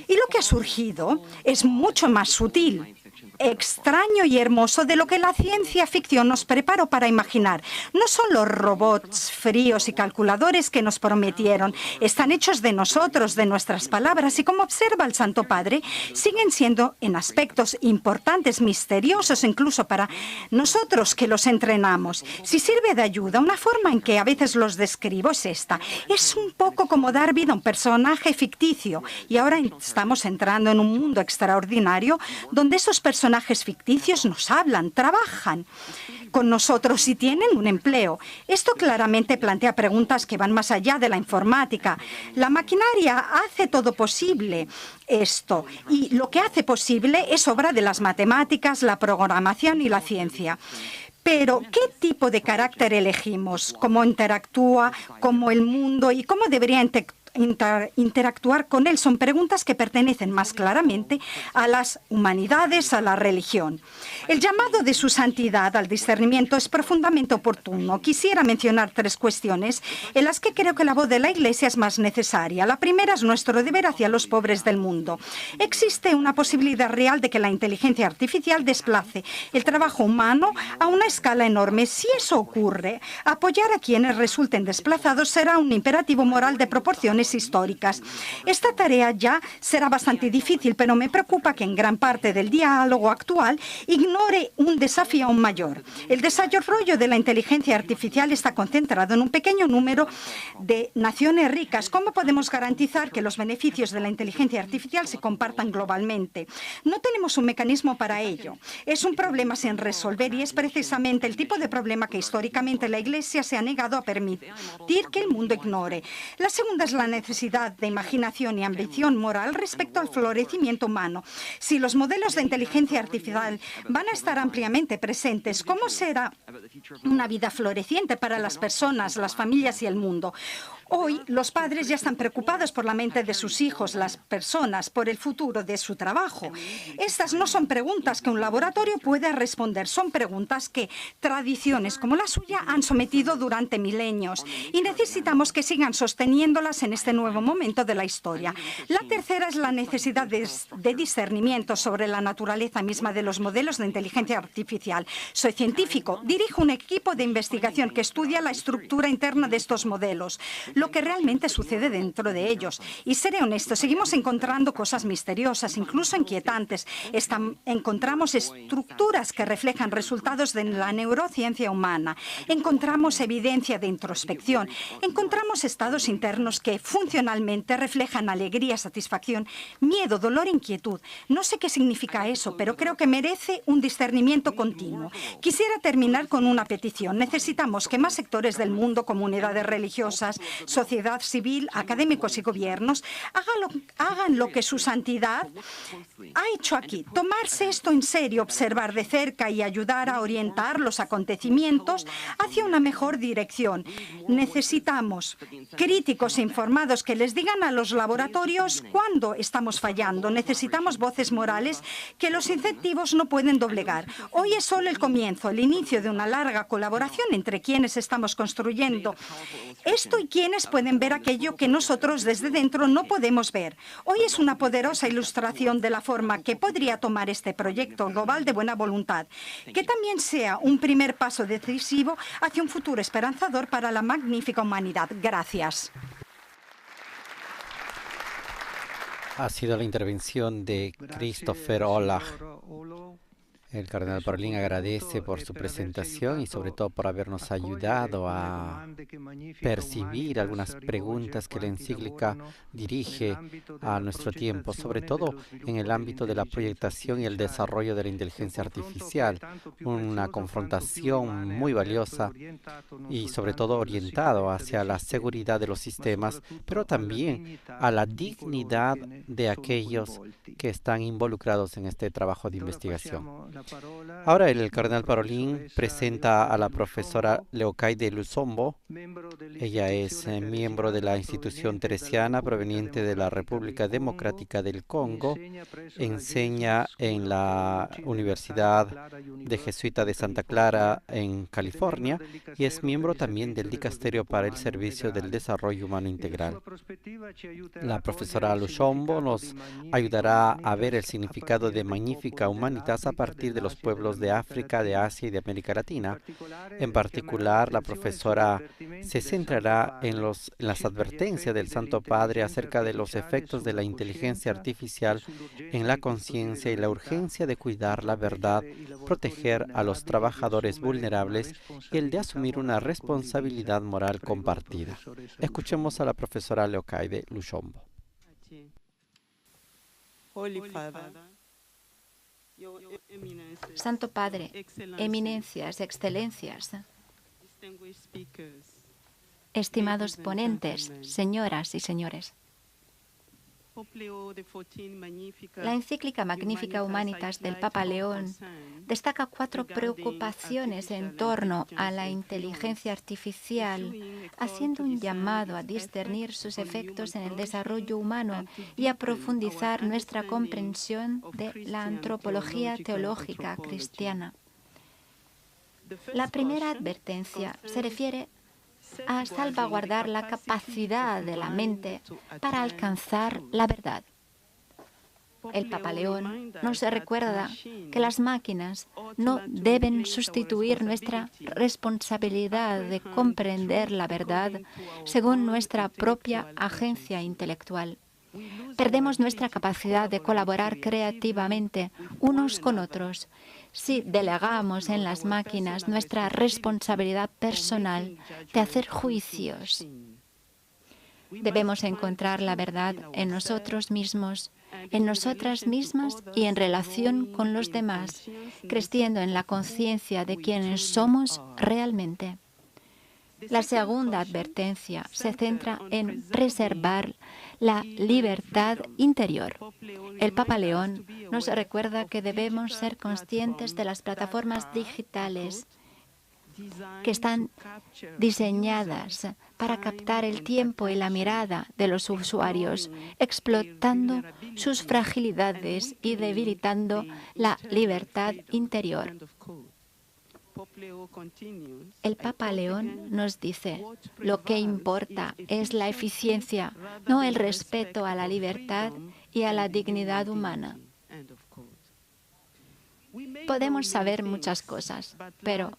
Y lo que ha surgido es mucho más sutil, extraño y hermoso de lo que la ciencia ficción nos preparó para imaginar. No son los robots fríos y calculadores que nos prometieron. Están hechos de nosotros, de nuestras palabras, y como observa el Santo Padre, siguen siendo en aspectos importantes, misteriosos, incluso para nosotros que los entrenamos. Si sirve de ayuda, una forma en que a veces los describo es esta. Es un poco como dar vida a un personaje ficticio. Y ahora estamos entrando en un mundo extraordinario donde esos personajes ficticios nos hablan, trabajan con nosotros y tienen un empleo. Esto claramente plantea preguntas que van más allá de la informática. La maquinaria hace todo posible esto, y lo que hace posible es obra de las matemáticas, la programación y la ciencia. Pero, ¿qué tipo de carácter elegimos? ¿Cómo interactúa? ¿Cómo el mundo? ¿Y cómo debería interactuar con él? Son preguntas que pertenecen más claramente a las humanidades, a la religión. El llamado de su santidad al discernimiento es profundamente oportuno. Quisiera mencionar 3 cuestiones en las que creo que la voz de la Iglesia es más necesaria. La primera es nuestro deber hacia los pobres del mundo. Existe una posibilidad real de que la inteligencia artificial desplace el trabajo humano a una escala enorme. Si eso ocurre, apoyar a quienes resulten desplazados será un imperativo moral de proporciones históricas. Esta tarea ya será bastante difícil, pero me preocupa que en gran parte del diálogo actual ignore un desafío aún mayor. El desarrollo de la inteligencia artificial está concentrado en un pequeño número de naciones ricas. ¿Cómo podemos garantizar que los beneficios de la inteligencia artificial se compartan globalmente? No tenemos un mecanismo para ello. Es un problema sin resolver y es precisamente el tipo de problema que históricamente la Iglesia se ha negado a permitir que el mundo ignore. La segunda es la necesidad de imaginación y ambición moral respecto al florecimiento humano. Si los modelos de inteligencia artificial van a estar ampliamente presentes, ¿cómo será una vida floreciente para las personas, las familias y el mundo? Hoy los padres ya están preocupados por la mente de sus hijos, las personas, por el futuro de su trabajo. Estas no son preguntas que un laboratorio pueda responder, son preguntas que tradiciones como la suya han sometido durante milenios y necesitamos que sigan sosteniéndolas en este nuevo momento de la historia. La tercera es la necesidad de discernimiento sobre la naturaleza misma de los modelos de inteligencia artificial. Soy científico, dirijo un equipo de investigación que estudia la estructura interna de estos modelos, lo que realmente sucede dentro de ellos. Y seré honesto, seguimos encontrando cosas misteriosas, incluso inquietantes. Encontramos estructuras que reflejan resultados de la neurociencia humana. Encontramos evidencia de introspección. Encontramos estados internos que funcionalmente reflejan alegría, satisfacción, miedo, dolor e inquietud. No sé qué significa eso, pero creo que merece un discernimiento continuo. Quisiera terminar con una petición. Necesitamos que más sectores del mundo, comunidades religiosas, sociedad civil, académicos y gobiernos hagan lo que su santidad ha hecho aquí. Tomarse esto en serio, observar de cerca y ayudar a orientar los acontecimientos hacia una mejor dirección. Necesitamos críticos e informados que les digan a los laboratorios cuándo estamos fallando. Necesitamos voces morales que los incentivos no pueden doblegar. Hoy es solo el comienzo, el inicio de una larga colaboración entre quienes estamos construyendo esto y quienes pueden ver aquello que nosotros desde dentro no podemos ver. Hoy es una poderosa ilustración de la forma que podría tomar este proyecto global de buena voluntad, que también sea un primer paso decisivo hacia un futuro esperanzador para la magnífica humanidad. Gracias. Ha sido la intervención de Christopher Olah. El cardenal Parolin agradece por su presentación y sobre todo por habernos ayudado a percibir algunas preguntas que la encíclica dirige a nuestro tiempo, sobre todo en el ámbito de la proyectación y el desarrollo de la inteligencia artificial, una confrontación muy valiosa y sobre todo orientado hacia la seguridad de los sistemas, pero también a la dignidad de aquellos que están involucrados en este trabajo de investigación. Ahora el cardenal Parolin presenta a la profesora Leocaide Lussombo. Ella es miembro de la institución teresiana proveniente de la República Democrática del Congo. Enseña en la Universidad de Jesuita de Santa Clara en California y es miembro también del Dicasterio para el Servicio del Desarrollo Humano Integral. La profesora Lussombo nos ayudará a ver el significado de Magnificat Humanitas a partir de los pueblos de África, de Asia y de América Latina. En particular, la profesora se centrará en las advertencias del Santo Padre acerca de los efectos de la inteligencia artificial en la conciencia y la urgencia de cuidar la verdad, proteger a los trabajadores vulnerables y el de asumir una responsabilidad moral compartida. Escuchemos a la profesora Leocaide Lussombo. Santo Padre, eminencias, excelencias, estimados ponentes, señoras y señores. La encíclica Magnificat Humanitas del Papa León destaca 4 preocupaciones en torno a la inteligencia artificial, haciendo un llamado a discernir sus efectos en el desarrollo humano y a profundizar nuestra comprensión de la antropología teológica cristiana. La primera advertencia se refiere a salvaguardar la capacidad de la mente para alcanzar la verdad. El Papa León nos recuerda que las máquinas no deben sustituir nuestra responsabilidad de comprender la verdad según nuestra propia agencia intelectual. Perdemos nuestra capacidad de colaborar creativamente unos con otros si delegamos en las máquinas nuestra responsabilidad personal de hacer juicios. Debemos encontrar la verdad en nosotros mismos, en nosotras mismas y en relación con los demás, creciendo en la conciencia de quienes somos realmente. La segunda advertencia se centra en preservar la libertad interior. El Papa León nos recuerda que debemos ser conscientes de las plataformas digitales que están diseñadas para captar el tiempo y la mirada de los usuarios, explotando sus fragilidades y debilitando la libertad interior. El Papa León nos dice, lo que importa es la eficiencia, no el respeto a la libertad y a la dignidad humana. Podemos saber muchas cosas, pero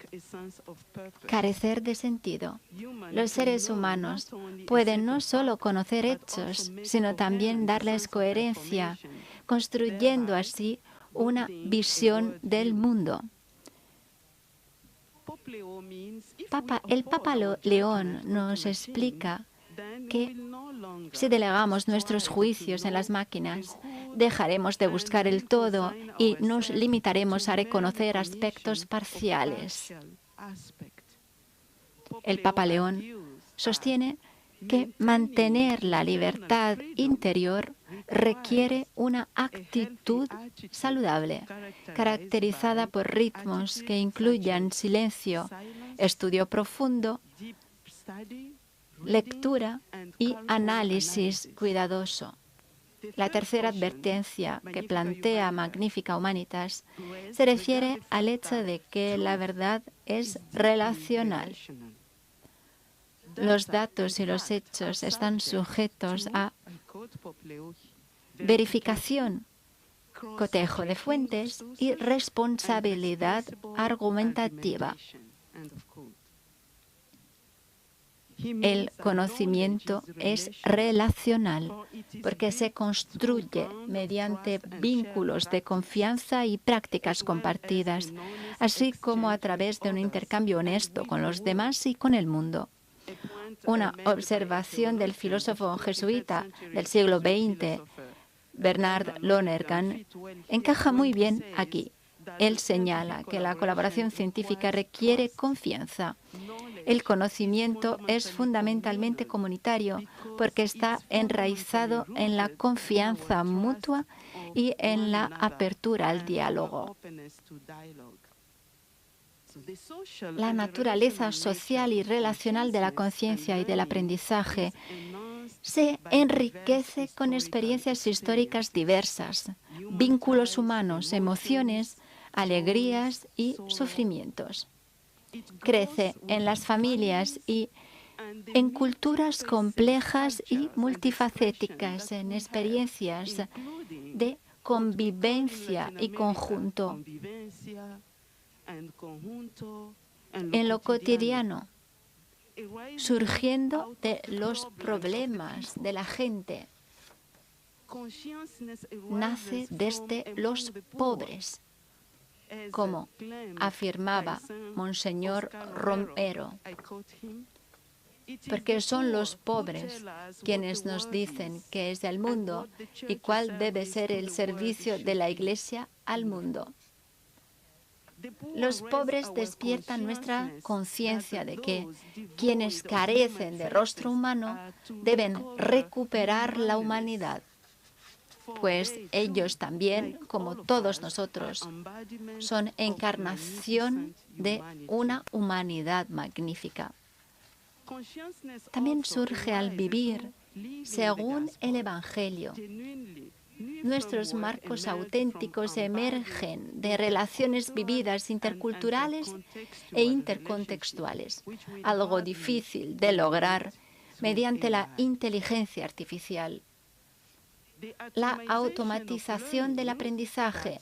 carecer de sentido. Los seres humanos pueden no solo conocer hechos, sino también darles coherencia, construyendo así una visión del mundo. El Papa León nos explica que si delegamos nuestros juicios en las máquinas, dejaremos de buscar el todo y nos limitaremos a reconocer aspectos parciales. El Papa León sostiene que mantener la libertad interior requiere una actitud saludable, caracterizada por ritmos que incluyan silencio, estudio profundo, lectura y análisis cuidadoso. La tercera advertencia que plantea Magnificat Humanitas se refiere al hecho de que la verdad es relacional. Los datos y los hechos están sujetos a verificación, cotejo de fuentes y responsabilidad argumentativa. El conocimiento es relacional porque se construye mediante vínculos de confianza y prácticas compartidas, así como a través de un intercambio honesto con los demás y con el mundo. Una observación del filósofo jesuita del siglo XX, Bernard Lonergan, encaja muy bien aquí. Él señala que la colaboración científica requiere confianza. El conocimiento es fundamentalmente comunitario porque está enraizado en la confianza mutua y en la apertura al diálogo. La naturaleza social y relacional de la conciencia y del aprendizaje se enriquece con experiencias históricas diversas, vínculos humanos, emociones, alegrías y sufrimientos. Crece en las familias y en culturas complejas y multifacéticas, en experiencias de convivencia y conjunto, en lo cotidiano, surgiendo de los problemas de la gente. Nace desde los pobres, como afirmaba Monseñor Romero, porque son los pobres quienes nos dicen qué es el mundo y cuál debe ser el servicio de la Iglesia al mundo. Los pobres despiertan nuestra conciencia de que quienes carecen de rostro humano deben recuperar la humanidad, pues ellos también, como todos nosotros, son encarnación de una humanidad magnífica. También surge al vivir según el Evangelio. Nuestros marcos auténticos emergen de relaciones vividas interculturales e intercontextuales, algo difícil de lograr mediante la inteligencia artificial. La automatización del aprendizaje,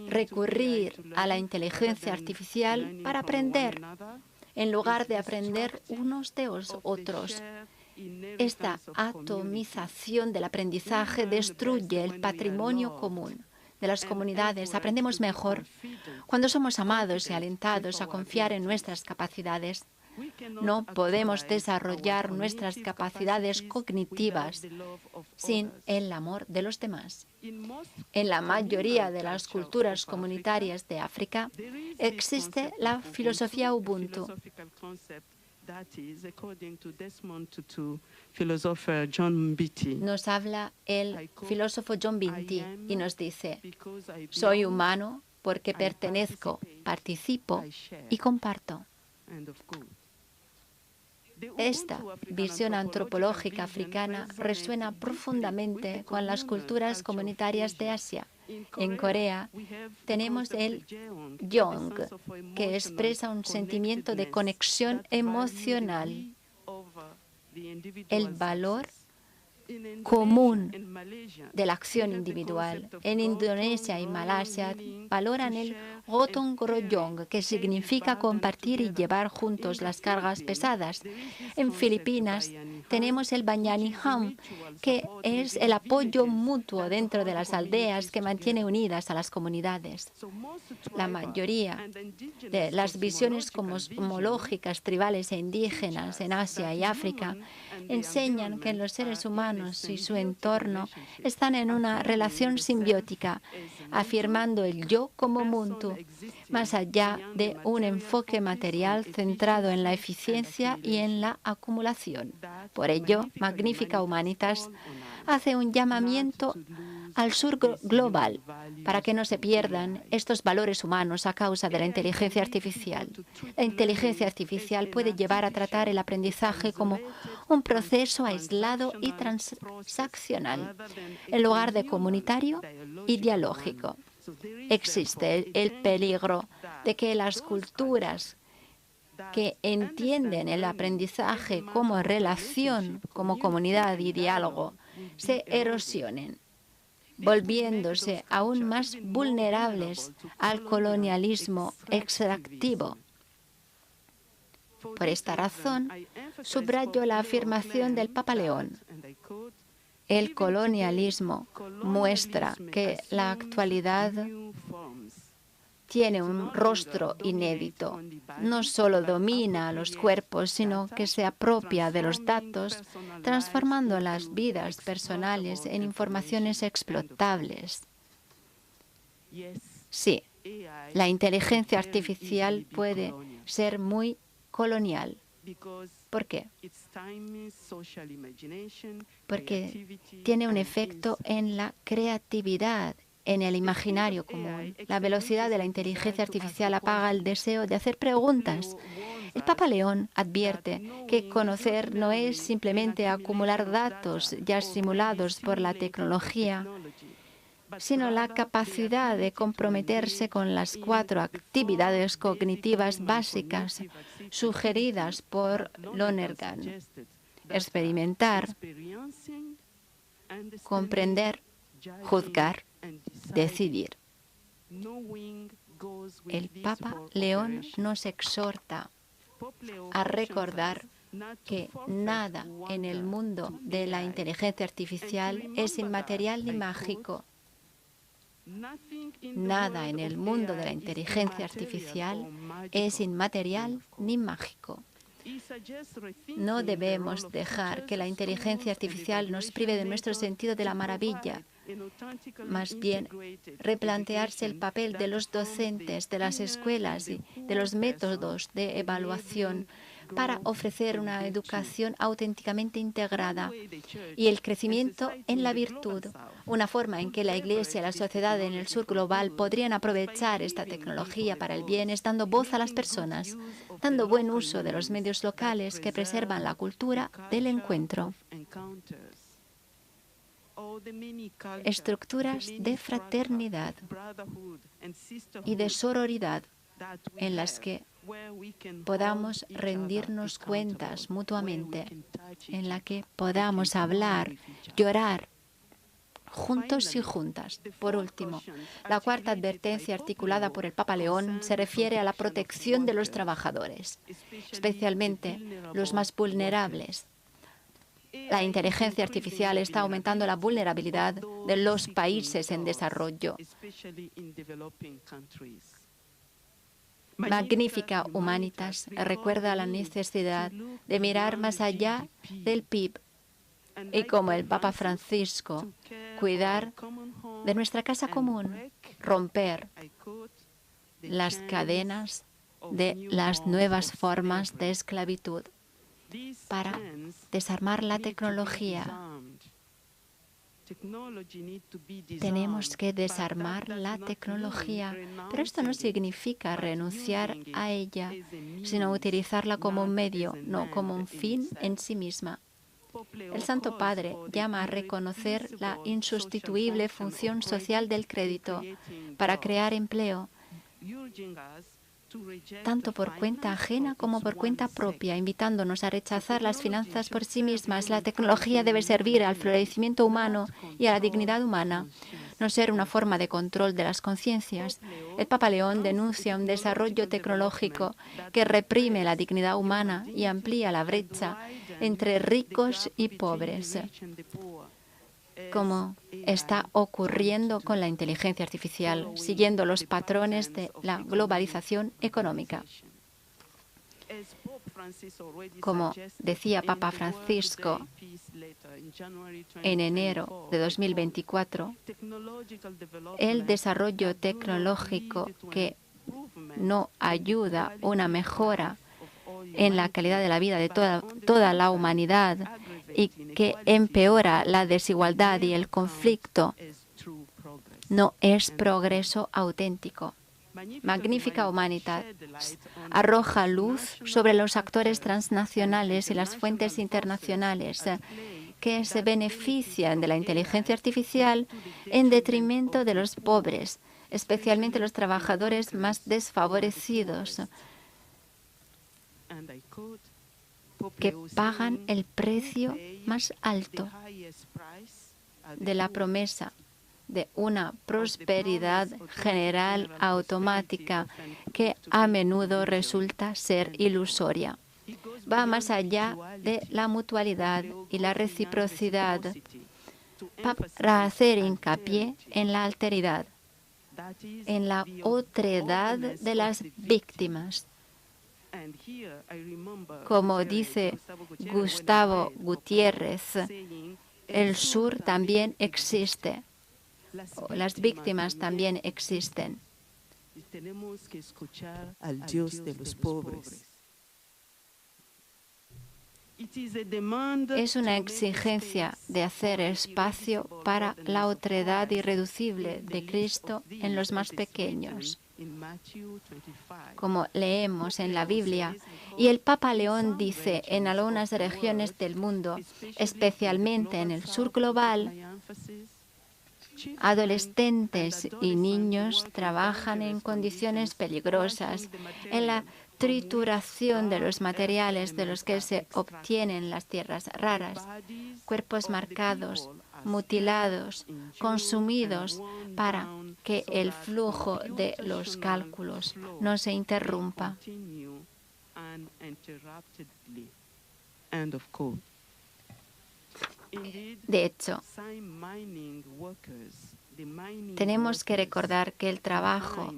recurrir a la inteligencia artificial para aprender, en lugar de aprender unos de otros. Esta atomización del aprendizaje destruye el patrimonio común de las comunidades. Aprendemos mejor cuando somos amados y alentados a confiar en nuestras capacidades. No podemos desarrollar nuestras capacidades cognitivas sin el amor de los demás. En la mayoría de las culturas comunitarias de África existe la filosofía Ubuntu. Nos habla el filósofo John Mbiti y nos dice: soy humano porque pertenezco, participo y comparto. Esta visión antropológica africana resuena profundamente con las culturas comunitarias de Asia. En Corea tenemos el Jeong, que expresa un sentimiento de conexión emocional, el valor común de la acción individual. En Indonesia y Malasia valoran el Gotong Royong, que significa compartir y llevar juntos las cargas pesadas. En Filipinas tenemos el Bayanihan, que es el apoyo mutuo dentro de las aldeas que mantiene unidas a las comunidades. La mayoría de las visiones cosmológicas, tribales e indígenas en Asia y África enseñan que los seres humanos y su entorno están en una relación simbiótica, afirmando el yo como mutuo, más allá de un enfoque material centrado en la eficiencia y en la acumulación. Por ello, Magnífica Humanitas hace un llamamiento al sur global para que no se pierdan estos valores humanos a causa de la inteligencia artificial. La inteligencia artificial puede llevar a tratar el aprendizaje como un proceso aislado y transaccional, en lugar de comunitario y dialógico. Existe el peligro de que las culturas que entienden el aprendizaje como relación, como comunidad y diálogo, se erosionen, volviéndose aún más vulnerables al colonialismo extractivo. Por esta razón, subrayo la afirmación del Papa León. El colonialismo muestra que la actualidad tiene un rostro inédito. No solo domina los cuerpos, sino que se apropia de los datos, transformando las vidas personales en informaciones explotables. Sí, la inteligencia artificial puede ser muy colonial. ¿Por qué? Porque tiene un efecto en la creatividad, en el imaginario común. La velocidad de la inteligencia artificial apaga el deseo de hacer preguntas. El Papa León advierte que conocer no es simplemente acumular datos ya simulados por la tecnología, sino la capacidad de comprometerse con las 4 actividades cognitivas básicas sugeridas por Lonergan: experimentar, comprender, juzgar, decidir. El Papa León nos exhorta a recordar que nada en el mundo de la inteligencia artificial es inmaterial ni mágico. Nada en el mundo de la inteligencia artificial es inmaterial ni mágico. No debemos dejar que la inteligencia artificial nos prive de nuestro sentido de la maravilla. Más bien, replantearse el papel de los docentes, de las escuelas y de los métodos de evaluación para ofrecer una educación auténticamente integrada y el crecimiento en la virtud, una forma en que la Iglesia y la sociedad en el sur global podrían aprovechar esta tecnología para el bien, es dando voz a las personas, dando buen uso de los medios locales que preservan la cultura del encuentro. Estructuras de fraternidad y de sororidad en las que podamos rendirnos cuentas mutuamente, en la que podamos hablar, llorar, juntos y juntas. Por último, la 4ª advertencia articulada por el Papa León se refiere a la protección de los trabajadores, especialmente los más vulnerables. La inteligencia artificial está aumentando la vulnerabilidad de los países en desarrollo. Magnífica Humanitas recuerda la necesidad de mirar más allá del PIB y, como el Papa Francisco, cuidar de nuestra casa común, romper las cadenas de las nuevas formas de esclavitud para desarmar la tecnología Tenemos que desarmar la tecnología, pero esto no significa renunciar a ella, sino utilizarla como un medio, no como un fin en sí misma. El Santo Padre llama a reconocer la insustituible función social del crédito para crear empleo, tanto por cuenta ajena como por cuenta propia, invitándonos a rechazar las finanzas por sí mismas. La tecnología debe servir al florecimiento humano y a la dignidad humana, no ser una forma de control de las conciencias. El Papa León denuncia un desarrollo tecnológico que reprime la dignidad humana y amplía la brecha entre ricos y pobres, como está ocurriendo con la inteligencia artificial, siguiendo los patrones de la globalización económica. Como decía Papa Francisco en enero de 2024, el desarrollo tecnológico que no ayuda a una mejora en la calidad de la vida de toda la humanidad y que empeora la desigualdad y el conflicto, no es progreso auténtico. Magnifica Humanitas arroja luz sobre los actores transnacionales y las fuentes internacionales que se benefician de la inteligencia artificial en detrimento de los pobres, especialmente los trabajadores más desfavorecidos, que pagan el precio más alto de la promesa de una prosperidad general automática que a menudo resulta ser ilusoria. Va más allá de la mutualidad y la reciprocidad para hacer hincapié en la alteridad, en la otredad de las víctimas. Como dice Gustavo Gutiérrez, el sur también existe, las víctimas también existen. Tenemos que escuchar al Dios de los pobres. Es una exigencia de hacer espacio para la otredad irreducible de Cristo en los más pequeños, como leemos en la Biblia. Y el Papa León dice, en algunas regiones del mundo, especialmente en el sur global, adolescentes y niños trabajan en condiciones peligrosas, en la trituración de los materiales de los que se obtienen las tierras raras, cuerpos marcados, mutilados, consumidos para que el flujo de los cálculos no se interrumpa. De hecho, tenemos que recordar que el trabajo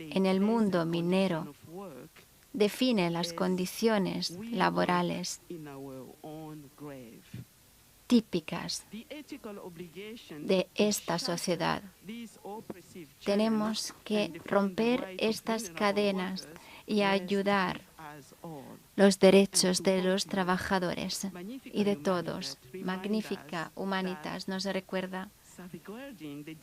en el mundo minero define las condiciones laborales típicas de esta sociedad. Tenemos que romper estas cadenas y ayudar los derechos de los trabajadores y de todos. Magnifica Humanitas nos recuerda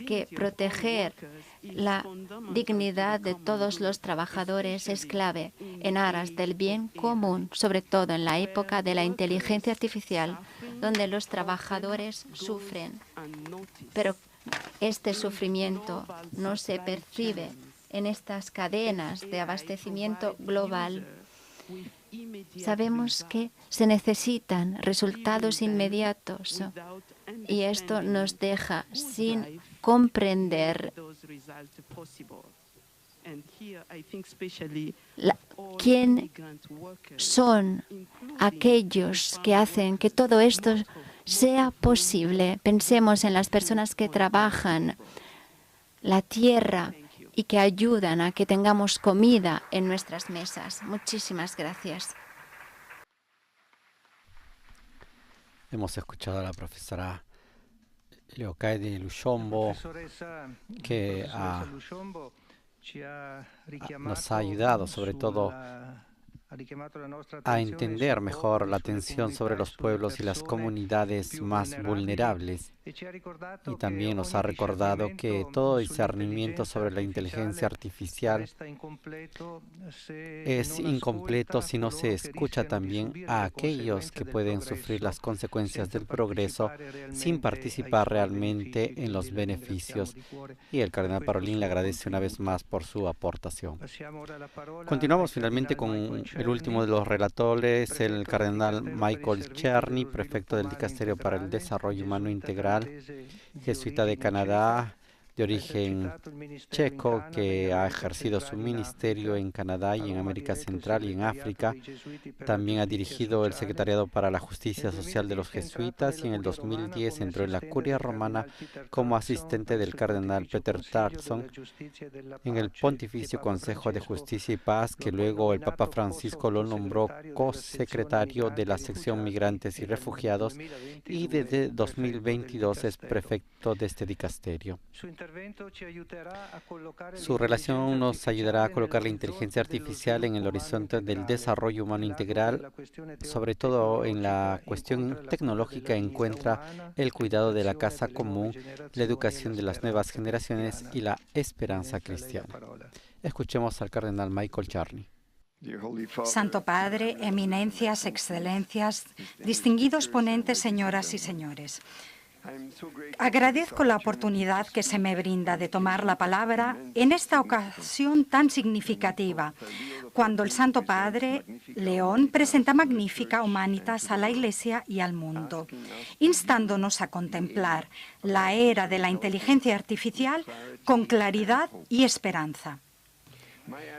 que proteger la dignidad de todos los trabajadores es clave en aras del bien común, sobre todo en la época de la inteligencia artificial, donde los trabajadores sufren. Pero este sufrimiento no se percibe en estas cadenas de abastecimiento global. Sabemos que se necesitan resultados inmediatos y esto nos deja sin comprender quién son aquellos que hacen que todo esto sea posible. Pensemos en las personas que trabajan la tierra y que ayudan a que tengamos comida en nuestras mesas. Muchísimas gracias. Hemos escuchado a la profesora Leocaidi Lushombo, que nos ha ayudado sobre todo a entender mejor la atención sobre los pueblos y las comunidades más vulnerables. Y también nos ha recordado que todo discernimiento sobre la inteligencia artificial es incompleto si no se escucha también a aquellos que pueden sufrir las consecuencias del progreso sin participar realmente en los beneficios. Y el cardenal Parolin le agradece una vez más por su aportación. Continuamos finalmente con el último de los relatores, el cardenal Michael Czerny, prefecto del Dicasterio para el Desarrollo Humano Integral, jesuita de Canadá, de origen checo, que ha ejercido su ministerio en Canadá y en América Central y en África. También ha dirigido el Secretariado para la Justicia Social de los Jesuitas y en el 2010 entró en la Curia Romana como asistente del cardenal Peter Turkson en el Pontificio Consejo de Justicia y Paz, que luego el Papa Francisco lo nombró co-secretario de la sección Migrantes y Refugiados, y desde 2022 es prefecto de este dicasterio. Su relación nos ayudará a colocar la inteligencia artificial en el horizonte del desarrollo humano integral, sobre todo en la cuestión tecnológica encuentra el cuidado de la casa común, la educación de las nuevas generaciones y la esperanza cristiana. Escuchemos al cardenal Michael Czerny. Santo Padre, eminencias, excelencias, distinguidos ponentes, señoras y señores. Agradezco la oportunidad que se me brinda de tomar la palabra en esta ocasión tan significativa, cuando el Santo Padre León presenta Magnificat Humanitas a la Iglesia y al mundo, instándonos a contemplar la era de la inteligencia artificial con claridad y esperanza.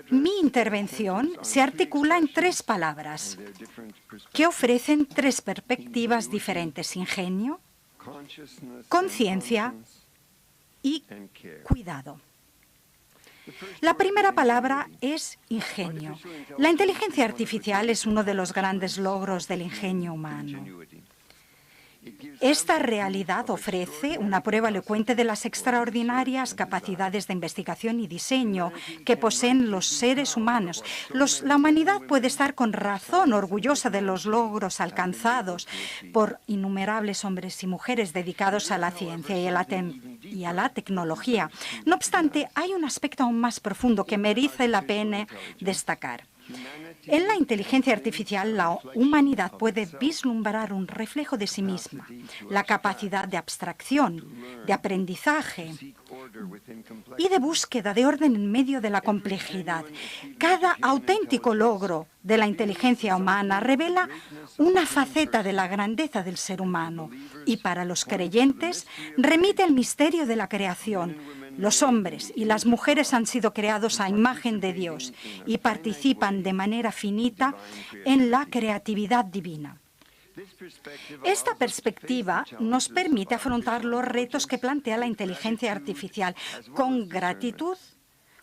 Mi intervención se articula en 3 palabras que ofrecen 3 perspectivas diferentes: ingenio, conciencia y cuidado. La primera palabra es ingenio. La inteligencia artificial es uno de los grandes logros del ingenio humano. Esta realidad ofrece una prueba elocuente de las extraordinarias capacidades de investigación y diseño que poseen los seres humanos. La humanidad puede estar con razón orgullosa de los logros alcanzados por innumerables hombres y mujeres dedicados a la ciencia y a la tecnología. No obstante, hay un aspecto aún más profundo que merece la pena destacar. En la inteligencia artificial, la humanidad puede vislumbrar un reflejo de sí misma, la capacidad de abstracción, de aprendizaje y de búsqueda de orden en medio de la complejidad. Cada auténtico logro de la inteligencia humana revela una faceta de la grandeza del ser humano y, para los creyentes, remite al misterio de la creación. Los hombres y las mujeres han sido creados a imagen de Dios y participan de manera finita en la creatividad divina. Esta perspectiva nos permite afrontar los retos que plantea la inteligencia artificial con gratitud,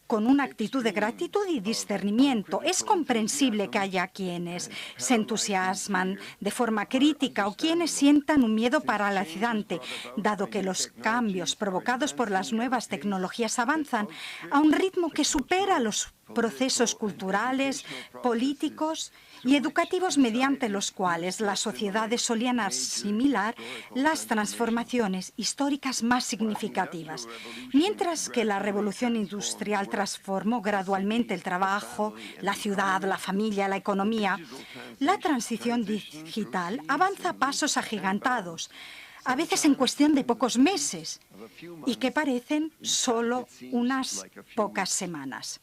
con una actitud de gratitud y discernimiento. Es comprensible que haya quienes se entusiasman de forma crítica o quienes sientan un miedo paralizante, dado que los cambios provocados por las nuevas tecnologías avanzan a un ritmo que supera los procesos culturales, políticos y educativos mediante los cuales las sociedades solían asimilar las transformaciones históricas más significativas. Mientras que la revolución industrial transformó gradualmente el trabajo, la ciudad, la familia, la economía, la transición digital avanza a pasos agigantados, a veces en cuestión de pocos meses, y que parecen solo unas pocas semanas.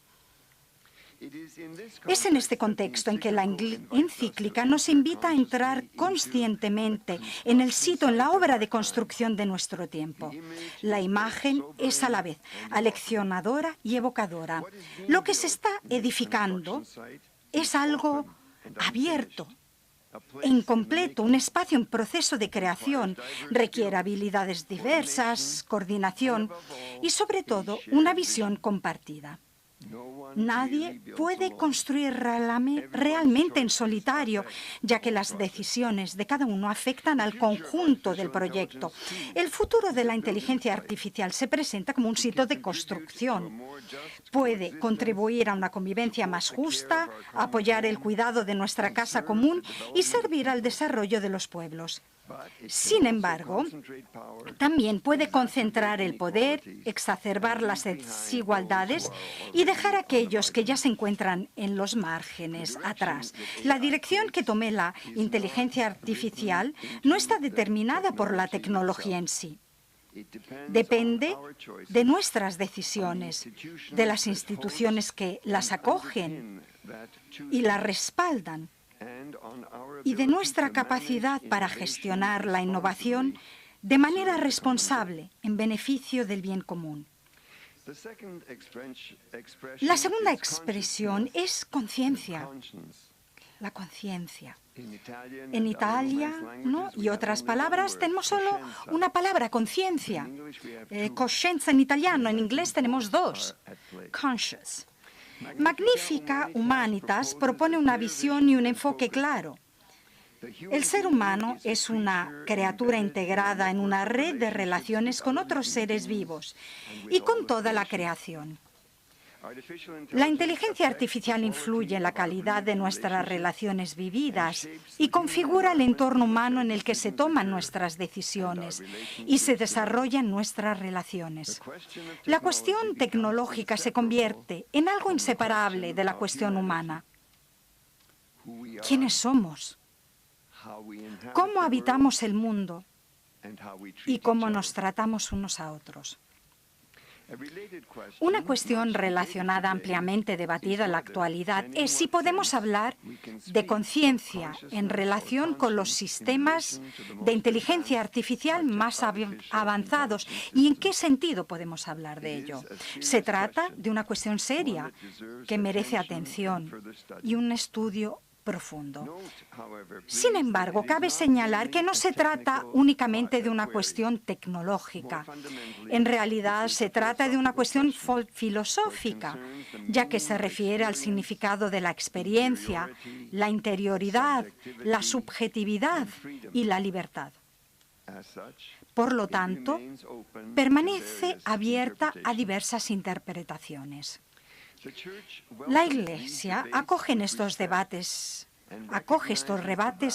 Es en este contexto en que la encíclica nos invita a entrar conscientemente en el sitio, en la obra de construcción de nuestro tiempo. La imagen es a la vez aleccionadora y evocadora. Lo que se está edificando es algo abierto, incompleto, un espacio en proceso de creación. Requiere habilidades diversas, coordinación y, sobre todo, una visión compartida. Nadie puede construir realmente en solitario, ya que las decisiones de cada uno afectan al conjunto del proyecto. El futuro de la inteligencia artificial se presenta como un sitio de construcción. Puede contribuir a una convivencia más justa, apoyar el cuidado de nuestra casa común y servir al desarrollo de los pueblos. Sin embargo, también puede concentrar el poder, exacerbar las desigualdades y dejar a aquellos que ya se encuentran en los márgenes atrás. La dirección que tome la inteligencia artificial no está determinada por la tecnología en sí. Depende de nuestras decisiones, de las instituciones que las acogen y las respaldan, y de nuestra capacidad para gestionar la innovación de manera responsable en beneficio del bien común. La segunda expresión es conciencia, la conciencia. En Italia, ¿no?, y otras palabras tenemos solo una palabra, conciencia. Coscienza en italiano, en inglés tenemos dos, conscious. Magnifica Humanitas propone una visión y un enfoque claro. El ser humano es una criatura integrada en una red de relaciones con otros seres vivos y con toda la creación. La inteligencia artificial influye en la calidad de nuestras relaciones vividas y configura el entorno humano en el que se toman nuestras decisiones y se desarrollan nuestras relaciones. La cuestión tecnológica se convierte en algo inseparable de la cuestión humana. ¿Quiénes somos? ¿Cómo habitamos el mundo? ¿Y cómo nos tratamos unos a otros? Una cuestión relacionada, ampliamente debatida en la actualidad, es si podemos hablar de conciencia en relación con los sistemas de inteligencia artificial más avanzados y en qué sentido podemos hablar de ello. Se trata de una cuestión seria que merece atención y un estudio profundo. Sin embargo, cabe señalar que no se trata únicamente de una cuestión tecnológica. En realidad, se trata de una cuestión filosófica, ya que se refiere al significado de la experiencia, la interioridad, la subjetividad y la libertad. Por lo tanto, permanece abierta a diversas interpretaciones. La Iglesia acoge estos debates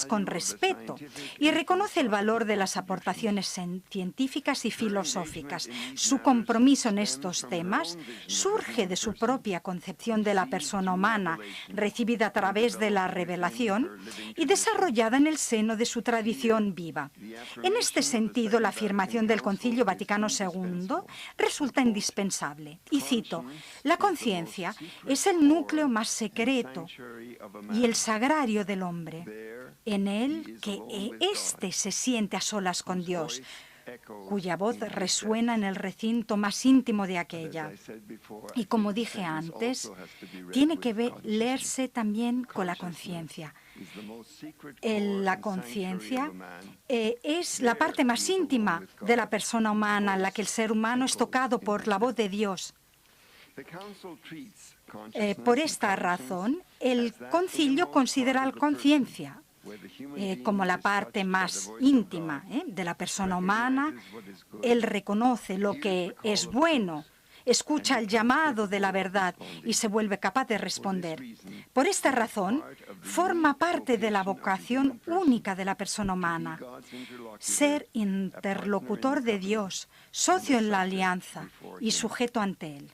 con respeto y reconoce el valor de las aportaciones científicas y filosóficas. Su compromiso en estos temas surge de su propia concepción de la persona humana, recibida a través de la revelación y desarrollada en el seno de su tradición viva. En este sentido, la afirmación del Concilio Vaticano II resulta indispensable. Y cito: la conciencia es el núcleo más secreto y el sagrario del hombre. En él que éste se siente a solas con Dios, cuya voz resuena en el recinto más íntimo de aquella. Y como dije antes, tiene que leerse también con la conciencia. La conciencia es la parte más íntima de la persona humana, en la que el ser humano es tocado por la voz de Dios. Por esta razón, el Concilio considera la conciencia como la parte más íntima de la persona humana. Él reconoce lo que es bueno, escucha el llamado de la verdad y se vuelve capaz de responder. Por esta razón, forma parte de la vocación única de la persona humana: ser interlocutor de Dios, socio en la alianza y sujeto ante Él.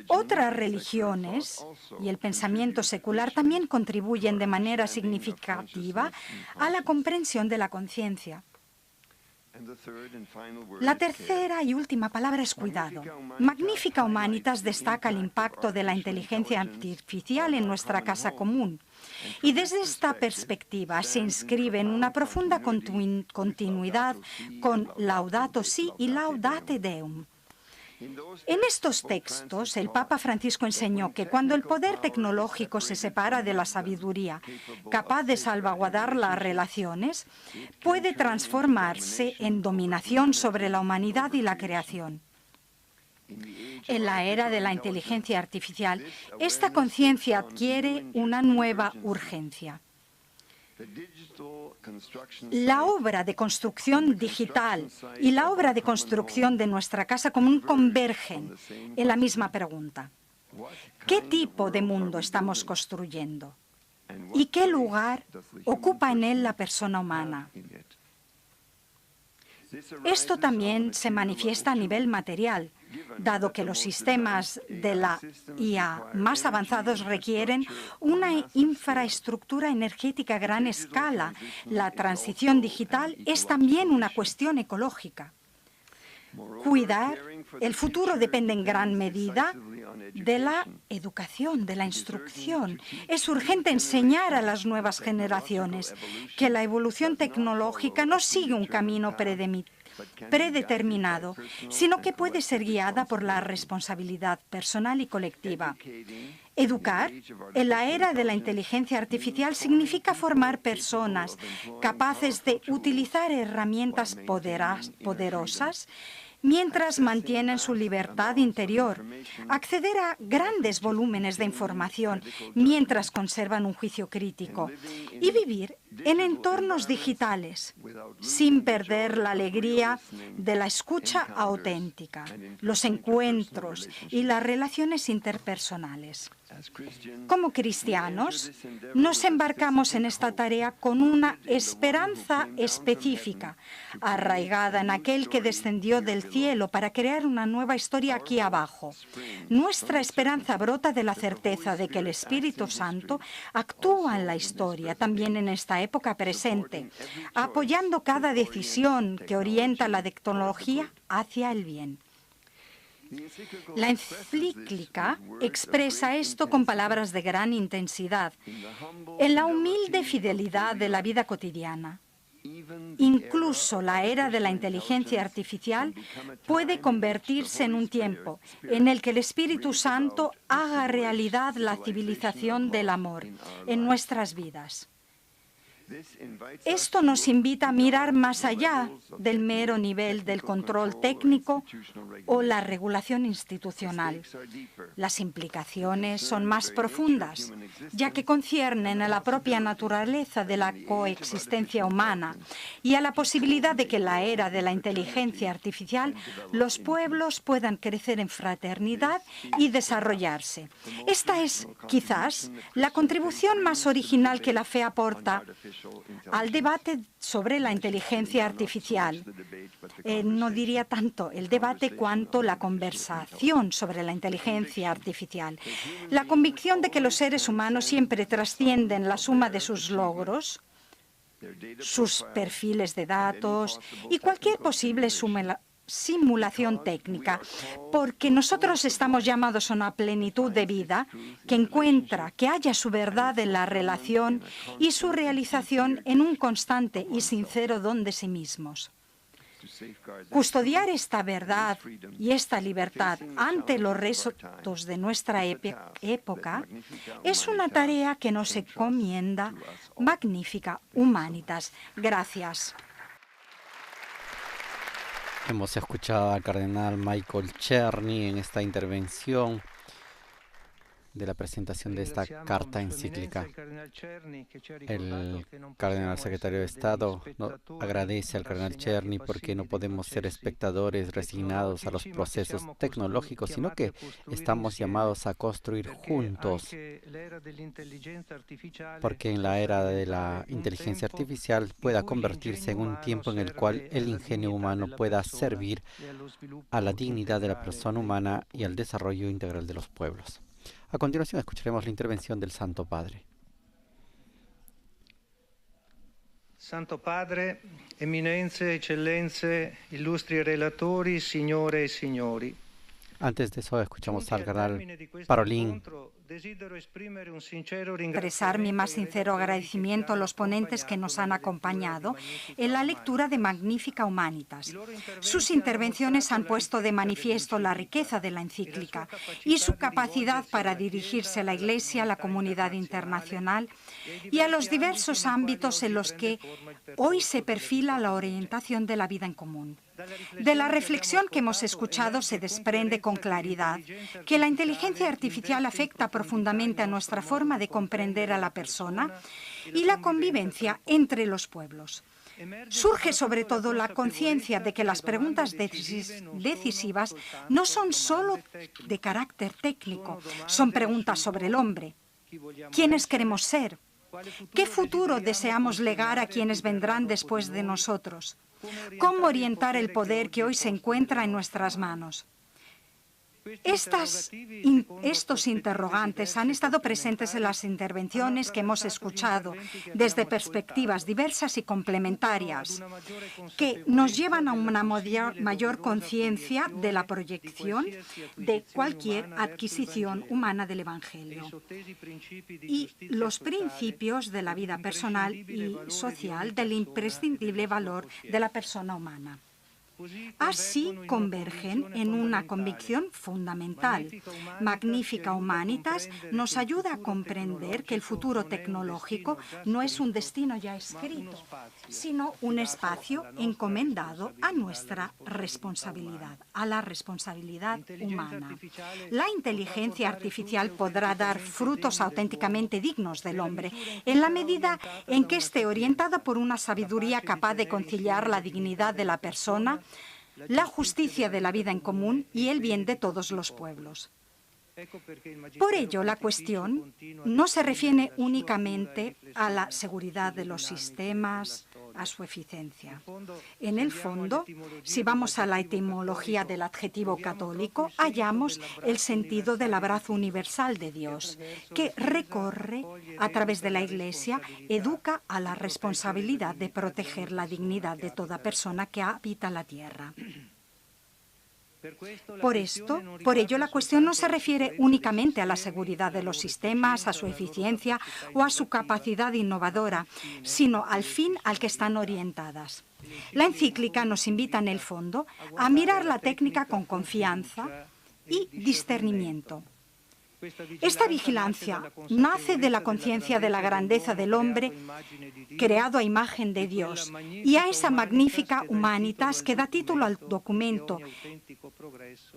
Otras religiones y el pensamiento secular también contribuyen de manera significativa a la comprensión de la conciencia. La tercera y última palabra es cuidado. Magnifica Humanitas destaca el impacto de la inteligencia artificial en nuestra casa común. Y desde esta perspectiva se inscribe en una profunda continuidad con Laudato Si y Laudate Deum. En estos textos, el Papa Francisco enseñó que cuando el poder tecnológico se separa de la sabiduría, capaz de salvaguardar las relaciones, puede transformarse en dominación sobre la humanidad y la creación. En la era de la inteligencia artificial, esta conciencia adquiere una nueva urgencia. La obra de construcción digital y la obra de construcción de nuestra casa común convergen en la misma pregunta. ¿Qué tipo de mundo estamos construyendo? ¿Y qué lugar ocupa en él la persona humana? Esto también se manifiesta a nivel material, dado que los sistemas de la IA más avanzados requieren una infraestructura energética a gran escala. La transición digital es también una cuestión ecológica. Cuidar el futuro depende en gran medida de la educación, de la instrucción. Es urgente enseñar a las nuevas generaciones que la evolución tecnológica no sigue un camino predeterminado, sino que puede ser guiada por la responsabilidad personal y colectiva. Educar en la era de la inteligencia artificial significa formar personas capaces de utilizar herramientas poderosas mientras mantienen su libertad interior, acceder a grandes volúmenes de información mientras conservan un juicio crítico y vivir en entornos digitales sin perder la alegría de la escucha auténtica, los encuentros y las relaciones interpersonales. Como cristianos, nos embarcamos en esta tarea con una esperanza específica, arraigada en aquel que descendió del cielo para crear una nueva historia aquí abajo. Nuestra esperanza brota de la certeza de que el Espíritu Santo actúa en la historia, también en esta época presente, apoyando cada decisión que orienta la tecnología hacia el bien. La encíclica expresa esto con palabras de gran intensidad, en la humilde fidelidad de la vida cotidiana. Incluso la era de la inteligencia artificial puede convertirse en un tiempo en el que el Espíritu Santo haga realidad la civilización del amor en nuestras vidas. Esto nos invita a mirar más allá del mero nivel del control técnico o la regulación institucional. Las implicaciones son más profundas, ya que conciernen a la propia naturaleza de la coexistencia humana y a la posibilidad de que en la era de la inteligencia artificial los pueblos puedan crecer en fraternidad y desarrollarse. Esta es, quizás, la contribución más original que la fe aporta al debate sobre la inteligencia artificial. No diría tanto el debate cuanto la conversación sobre la inteligencia artificial. La convicción de que los seres humanos siempre trascienden la suma de sus logros, sus perfiles de datos y cualquier posible simulación técnica, porque nosotros estamos llamados a una plenitud de vida que haya su verdad en la relación y su realización en un constante y sincero don de sí mismos. Custodiar esta verdad y esta libertad ante los retos de nuestra época es una tarea que nos encomienda Magnificat Humanitas. Gracias. Hemos escuchado al cardenal Michael Czerny en esta intervención de la presentación de esta carta encíclica. El cardenal secretario de Estado agradece al cardenal Czerny porque no podemos ser espectadores resignados a los procesos tecnológicos, sino que estamos llamados a construir juntos, porque en la era de la inteligencia artificial pueda convertirse en un tiempo en el cual el ingenio humano pueda servir a la dignidad de la persona humana y al desarrollo integral de los pueblos. A continuación escucharemos la intervención del Santo Padre. Santo Padre, eminenze, eccellenze, illustri relatori, signore e signori. Antes de eso escuchamos al cardenal Parolin expresar mi más sincero agradecimiento a los ponentes que nos han acompañado en la lectura de Magnificat Humanitas. Sus intervenciones han puesto de manifiesto la riqueza de la encíclica y su capacidad para dirigirse a la Iglesia, a la comunidad internacional y a los diversos ámbitos en los que hoy se perfila la orientación de la vida en común. De la reflexión que hemos escuchado se desprende con claridad que la inteligencia artificial afecta profundamente a nuestra forma de comprender a la persona y la convivencia entre los pueblos. Surge sobre todo la conciencia de que las preguntas decisivas no son solo de carácter técnico, son preguntas sobre el hombre. ¿Quiénes queremos ser? ¿Qué futuro deseamos legar a quienes vendrán después de nosotros? ¿Cómo orientar el poder que hoy se encuentra en nuestras manos? Estos interrogantes han estado presentes en las intervenciones que hemos escuchado desde perspectivas diversas y complementarias que nos llevan a una mayor conciencia de la proyección de cualquier adquisición humana del Evangelio y los principios de la vida personal y social del imprescindible valor de la persona humana. Así convergen en una convicción fundamental. Magnificat Humanitas nos ayuda a comprender que el futuro tecnológico no es un destino ya escrito, sino un espacio encomendado a nuestra responsabilidad, a la responsabilidad humana. La inteligencia artificial podrá dar frutos auténticamente dignos del hombre, en la medida en que esté orientada por una sabiduría capaz de conciliar la dignidad de la persona, la justicia de la vida en común y el bien de todos los pueblos. Por ello, la cuestión no se refiere únicamente a la seguridad de los sistemas, a su eficiencia. En el fondo, si vamos a la etimología del adjetivo católico, hallamos el sentido del abrazo universal de Dios, que recorre a través de la Iglesia, educa a la responsabilidad de proteger la dignidad de toda persona que habita la tierra. Por ello, la cuestión no se refiere únicamente a la seguridad de los sistemas, a su eficiencia o a su capacidad innovadora, sino al fin al que están orientadas. La encíclica nos invita, en el fondo, a mirar la técnica con confianza y discernimiento. Esta vigilancia nace de la conciencia de la grandeza del hombre creado a imagen de Dios y a esa magnífica Humanitas que da título al documento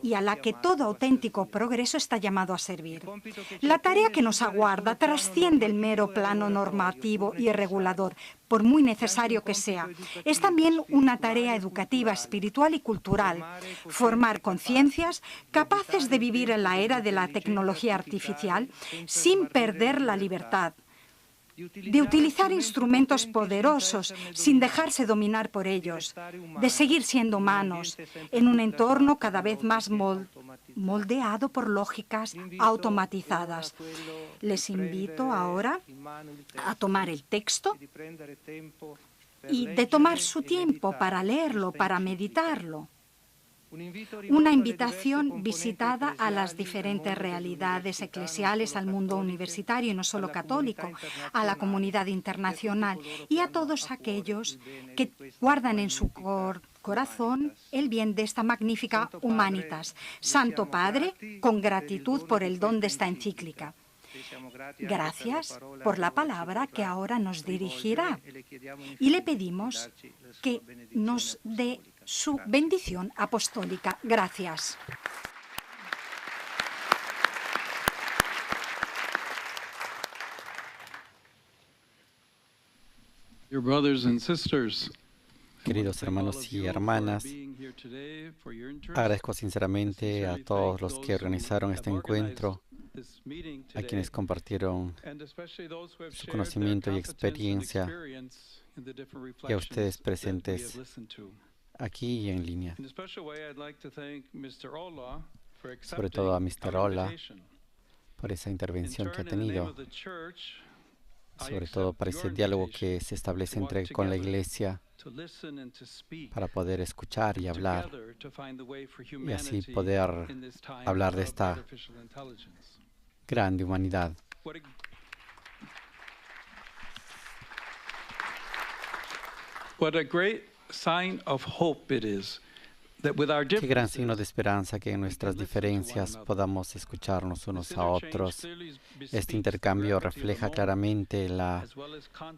y a la que todo auténtico progreso está llamado a servir. La tarea que nos aguarda trasciende el mero plano normativo y regulador, por muy necesario que sea. Es también una tarea educativa, espiritual y cultural. Formar conciencias capaces de vivir en la era de la tecnología artificial sin perder la libertad, de utilizar instrumentos poderosos sin dejarse dominar por ellos, de seguir siendo humanos en un entorno cada vez más moldeado por lógicas automatizadas. Les invito ahora a tomar el texto y de tomar su tiempo para leerlo, para meditarlo. Una invitación visitada a las diferentes realidades eclesiales, al mundo universitario y no solo católico, a la comunidad internacional y a todos aquellos que guardan en su corazón el bien de esta magnífica Humanitas. Santo Padre, con gratitud por el don de esta encíclica. Gracias por la palabra que ahora nos dirigirá y le pedimos que nos dé su bendición apostólica. Gracias. Queridos hermanos y hermanas, agradezco sinceramente a todos los que organizaron este encuentro, a quienes compartieron su conocimiento y experiencia, y a ustedes presentes aquí y en línea. Sobre todo a Mr. Ola por esa intervención que ha tenido, sobre todo para ese diálogo que se establece con la Iglesia para poder escuchar y hablar y así poder hablar de esta Grande humanidad. What a great sign of hope it is that with our Qué gran signo de esperanza que en nuestras diferencias podamos escucharnos unos a otros. Este intercambio refleja claramente la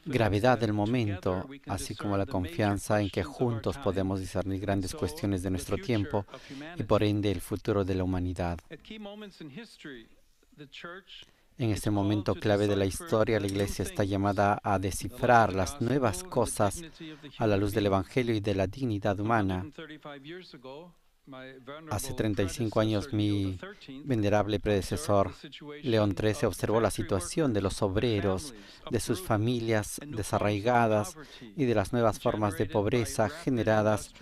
gravedad del momento, así como la confianza en que juntos podemos discernir grandes cuestiones de nuestro tiempo y por ende el futuro de la humanidad. En este momento clave de la historia, la Iglesia está llamada a descifrar las nuevas cosas a la luz del Evangelio y de la dignidad humana. Hace 35 años mi venerable predecesor, León XIII, observó la situación de los obreros, de sus familias desarraigadas y de las nuevas formas de pobreza generadas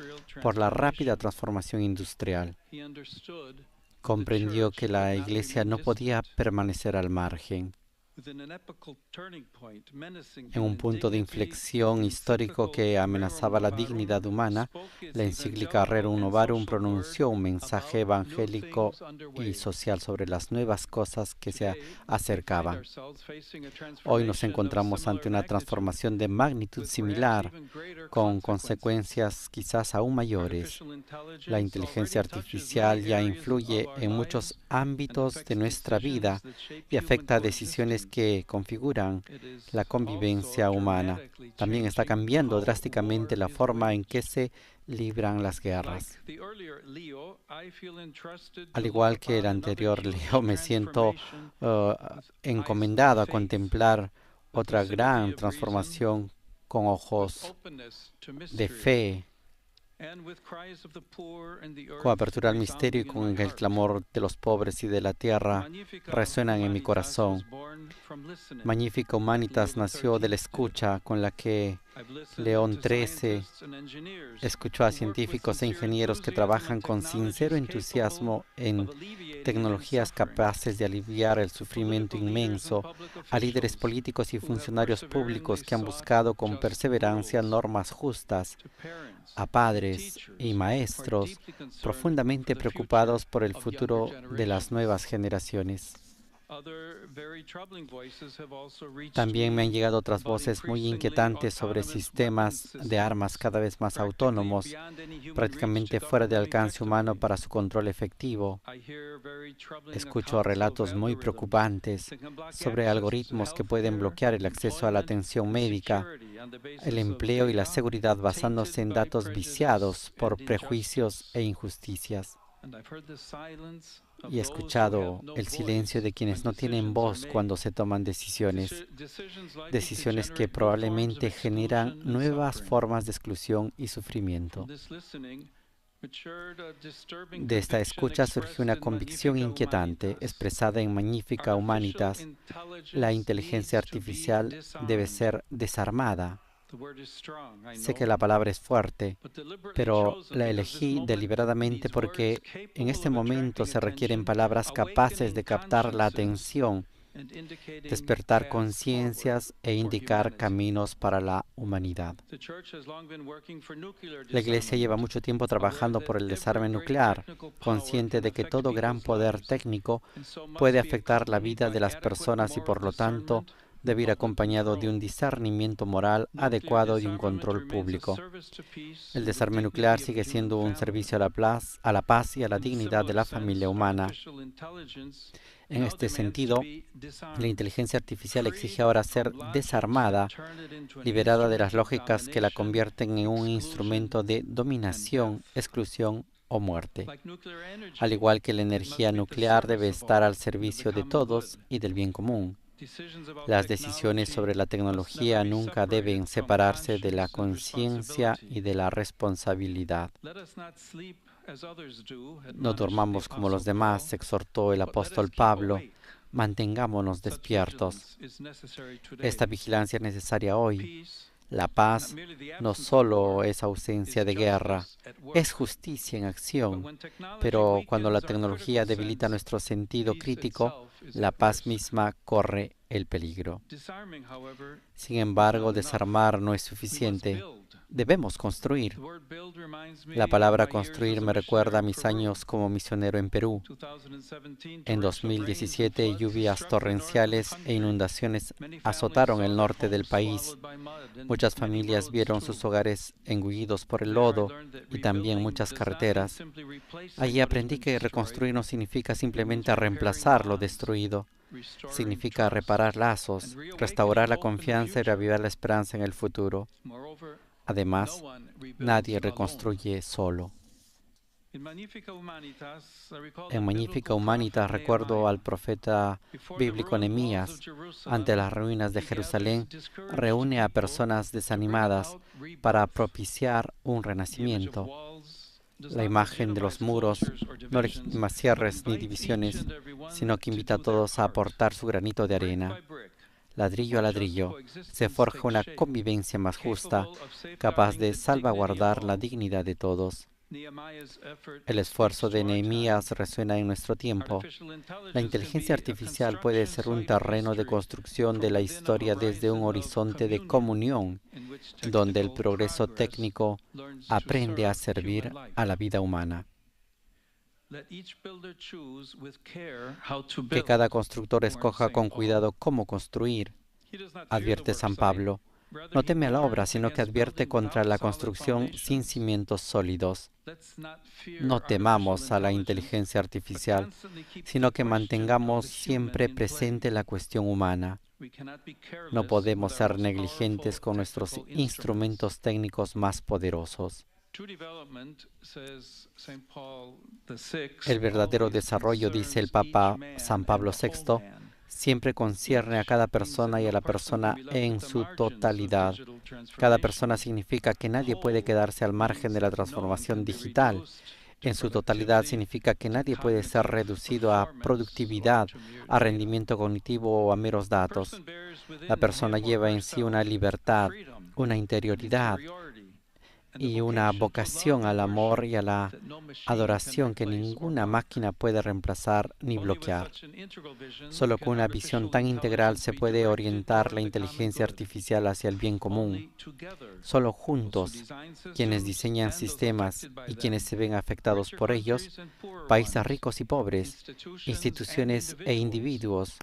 por la rápida transformación industrial. Comprendió que la Iglesia no podía permanecer al margen. En un punto de inflexión histórico que amenazaba la dignidad humana, la encíclica Rerum Novarum pronunció un mensaje evangélico y social sobre las nuevas cosas que se acercaban. Hoy nos encontramos ante una transformación de magnitud similar, con consecuencias quizás aún mayores. La inteligencia artificial ya influye en muchos ámbitos de nuestra vida y afecta a decisiones que configuran la convivencia humana. También está cambiando drásticamente la forma en que se libran las guerras. Al igual que el anterior Leo, me siento encomendado a contemplar otra gran transformación con ojos de fe, con apertura al misterio y con el clamor de los pobres y de la tierra resuenan en mi corazón. Magnifica Humanitas nació de la escucha con la que León XIII escuchó a científicos e ingenieros que trabajan con sincero entusiasmo en tecnologías capaces de aliviar el sufrimiento inmenso, a líderes políticos y funcionarios públicos que han buscado con perseverancia normas justas, a padres y maestros profundamente preocupados por el futuro de las nuevas generaciones. También me han llegado otras voces muy inquietantes sobre sistemas de armas cada vez más autónomos, prácticamente fuera de alcance humano para su control efectivo. Escucho relatos muy preocupantes sobre algoritmos que pueden bloquear el acceso a la atención médica, el empleo y la seguridad basándose en datos viciados por prejuicios e injusticias. Y he escuchado el silencio de quienes no tienen voz cuando se toman decisiones que probablemente generan nuevas formas de exclusión y sufrimiento. De esta escucha surgió una convicción inquietante expresada en Magnifica Humanitas: la inteligencia artificial debe ser desarmada. Sé que la palabra es fuerte, pero la elegí deliberadamente porque en este momento se requieren palabras capaces de captar la atención, despertar conciencias e indicar caminos para la humanidad. La Iglesia lleva mucho tiempo trabajando por el desarme nuclear, consciente de que todo gran poder técnico puede afectar la vida de las personas y por lo tanto debe ir acompañado de un discernimiento moral adecuado y un control público. El desarme nuclear sigue siendo un servicio a la paz y a la dignidad de la familia humana. En este sentido, la inteligencia artificial exige ahora ser desarmada, liberada de las lógicas que la convierten en un instrumento de dominación, exclusión o muerte. Al igual que la energía nuclear debe estar al servicio de todos y del bien común. Las decisiones sobre la tecnología nunca deben separarse de la conciencia y de la responsabilidad. No durmamos como los demás, exhortó el apóstol Pablo. Mantengámonos despiertos. Esta vigilancia es necesaria hoy. La paz no solo es ausencia de guerra, es justicia en acción. Pero cuando la tecnología debilita nuestro sentido crítico, la paz misma corre el peligro. Sin embargo, desarmar no es suficiente. Debemos construir. La palabra construir me recuerda a mis años como misionero en Perú. En 2017, lluvias torrenciales e inundaciones azotaron el norte del país. Muchas familias vieron sus hogares engullidos por el lodo y también muchas carreteras. Allí aprendí que reconstruir no significa simplemente reemplazar lo destruido. Significa reparar lazos, restaurar la confianza y reavivar la esperanza en el futuro. Además, nadie reconstruye solo. En Magnificat Humanitas recuerdo al profeta bíblico Nehemías. Ante las ruinas de Jerusalén, reúne a personas desanimadas para propiciar un renacimiento. La imagen de los muros no legitima cierres ni divisiones, sino que invita a todos a aportar su granito de arena. Ladrillo a ladrillo, se forja una convivencia más justa, capaz de salvaguardar la dignidad de todos. El esfuerzo de Nehemías resuena en nuestro tiempo. La inteligencia artificial puede ser un terreno de construcción de la historia desde un horizonte de comunión, donde el progreso técnico aprende a servir a la vida humana. Que cada constructor escoja con cuidado cómo construir, advierte San Pablo. No teme a la obra, sino que advierte contra la construcción sin cimientos sólidos. No temamos a la inteligencia artificial, sino que mantengamos siempre presente la cuestión humana. No podemos ser negligentes con nuestros instrumentos técnicos más poderosos. El verdadero desarrollo, dice el Papa San Pablo VI, siempre concierne a cada persona y a la persona en su totalidad. Cada persona significa que nadie puede quedarse al margen de la transformación digital. En su totalidad significa que nadie puede ser reducido a productividad, a rendimiento cognitivo o a meros datos. La persona lleva en sí una libertad, una interioridad y una vocación al amor y a la adoración que ninguna máquina puede reemplazar ni bloquear. Solo con una visión tan integral se puede orientar la inteligencia artificial hacia el bien común. Solo juntos, quienes diseñan sistemas y quienes se ven afectados por ellos, países ricos y pobres, instituciones e individuos,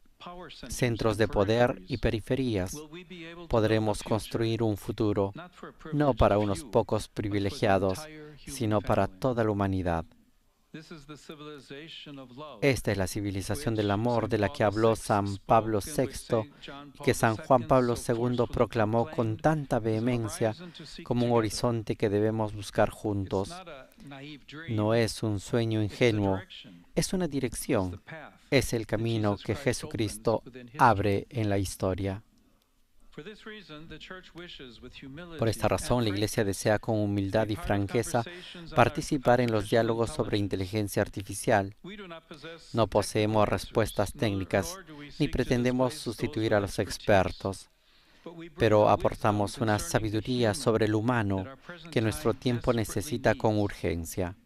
centros de poder y periferias, podremos construir un futuro, no para unos pocos privilegiados, sino para toda la humanidad. Esta es la civilización del amor de la que habló San Pablo VI y que San Juan Pablo II proclamó con tanta vehemencia como un horizonte que debemos buscar juntos. No es un sueño ingenuo, es una dirección, es el camino que Jesucristo abre en la historia. Por esta razón, la Iglesia desea con humildad y franqueza participar en los diálogos sobre inteligencia artificial. No poseemos respuestas técnicas ni pretendemos sustituir a los expertos, pero aportamos una sabiduría sobre el humano que nuestro tiempo necesita con urgencia.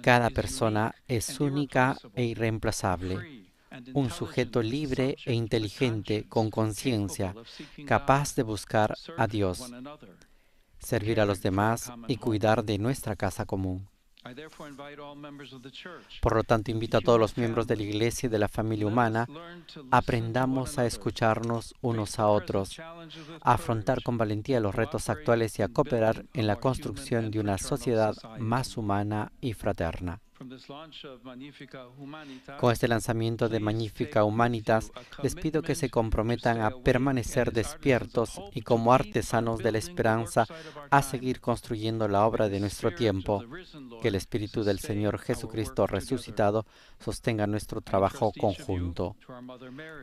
Cada persona es única e irreemplazable. Un sujeto libre e inteligente, con conciencia, capaz de buscar a Dios, servir a los demás y cuidar de nuestra casa común. Por lo tanto, invito a todos los miembros de la Iglesia y de la familia humana, aprendamos a escucharnos unos a otros, a afrontar con valentía los retos actuales y a cooperar en la construcción de una sociedad más humana y fraterna. Con este lanzamiento de Magnificat Humanitas, les pido que se comprometan a permanecer despiertos y como artesanos de la esperanza a seguir construyendo la obra de nuestro tiempo. Que el Espíritu del Señor Jesucristo resucitado sostenga nuestro trabajo conjunto.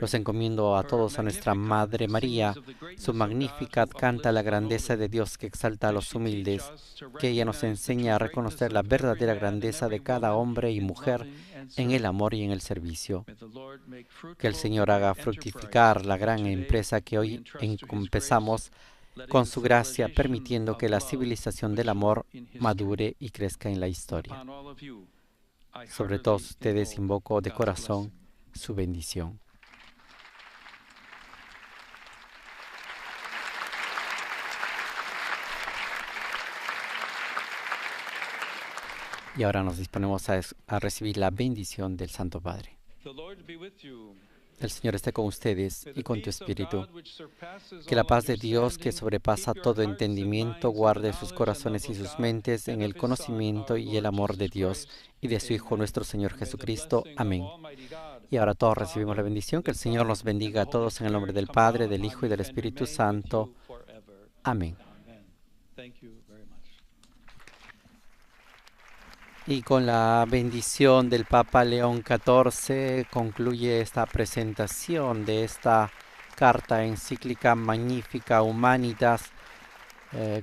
Los encomiendo a todos a nuestra Madre María. Su Magnificat canta la grandeza de Dios que exalta a los humildes. Que ella nos enseñe a reconocer la verdadera grandeza de cada hombre y mujer en el amor y en el servicio. Que el Señor haga fructificar la gran empresa que hoy empezamos con su gracia, permitiendo que la civilización del amor madure y crezca en la historia. Sobre todos ustedes invoco de corazón su bendición. Y ahora nos disponemos a recibir la bendición del Santo Padre. El Señor esté con ustedes y con tu espíritu. Que la paz de Dios, que sobrepasa todo entendimiento, guarde sus corazones y sus mentes en el conocimiento y el amor de Dios y de su Hijo nuestro Señor Jesucristo. Amén. Y ahora todos recibimos la bendición. Que el Señor nos bendiga a todos en el nombre del Padre, del Hijo y del Espíritu Santo. Amén. Y con la bendición del Papa León XIV concluye esta presentación de esta carta encíclica Magnificat Humanitas,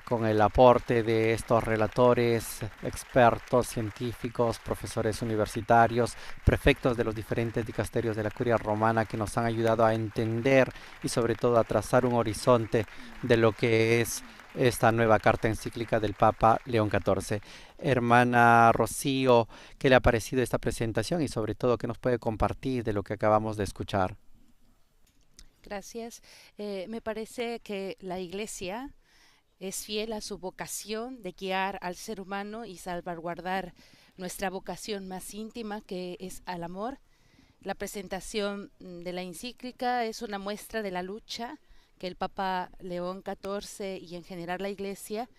con el aporte de estos relatores, expertos, científicos, profesores universitarios, prefectos de los diferentes dicasterios de la Curia Romana, que nos han ayudado a entender y sobre todo a trazar un horizonte de lo que es esta nueva carta encíclica del Papa León XIV. Hermana Rocío, ¿qué le ha parecido esta presentación y sobre todo qué nos puede compartir de lo que acabamos de escuchar? Gracias. Me parece que la Iglesia es fiel a su vocación de guiar al ser humano y salvaguardar nuestra vocación más íntima, que es al amor. La presentación de la encíclica es una muestra de la lucha que el Papa León XIV y en general la Iglesia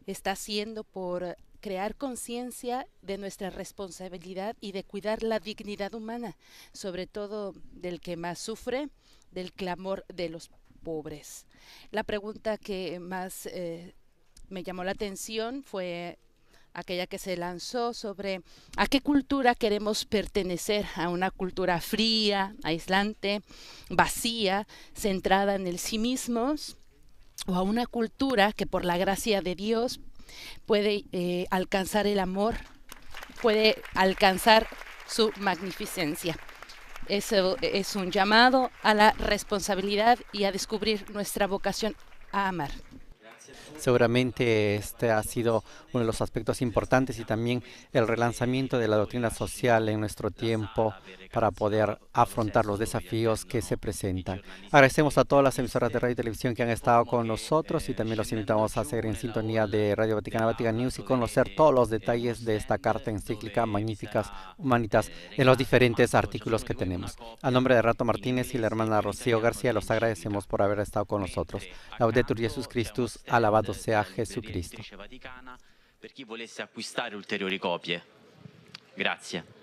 está haciendo por crear conciencia de nuestra responsabilidad y de cuidar la dignidad humana, sobre todo del que más sufre, del clamor de los pobres. La pregunta que más me llamó la atención fue aquella que se lanzó sobre a qué cultura queremos pertenecer, a una cultura fría, aislante, vacía, centrada en el sí mismos, o a una cultura que por la gracia de Dios puede alcanzar el amor, puede alcanzar su magnificencia. Eso es un llamado a la responsabilidad y a descubrir nuestra vocación a amar. Seguramente este ha sido uno de los aspectos importantes y también el relanzamiento de la doctrina social en nuestro tiempo para poder afrontar los desafíos que se presentan. Agradecemos a todas las emisoras de radio y televisión que han estado con nosotros y también los invitamos a seguir en sintonía de Radio Vaticana, Vatican News y conocer todos los detalles de esta carta encíclica Magnificat Humanitas en los diferentes artículos que tenemos. A nombre de Rato Martínez y la hermana Rocío García, los agradecemos por haber estado con nosotros. Laudetur Jesus Christus, alabado sea Jesucristo. Per chi volesse acquistare ulteriori copie. Grazie.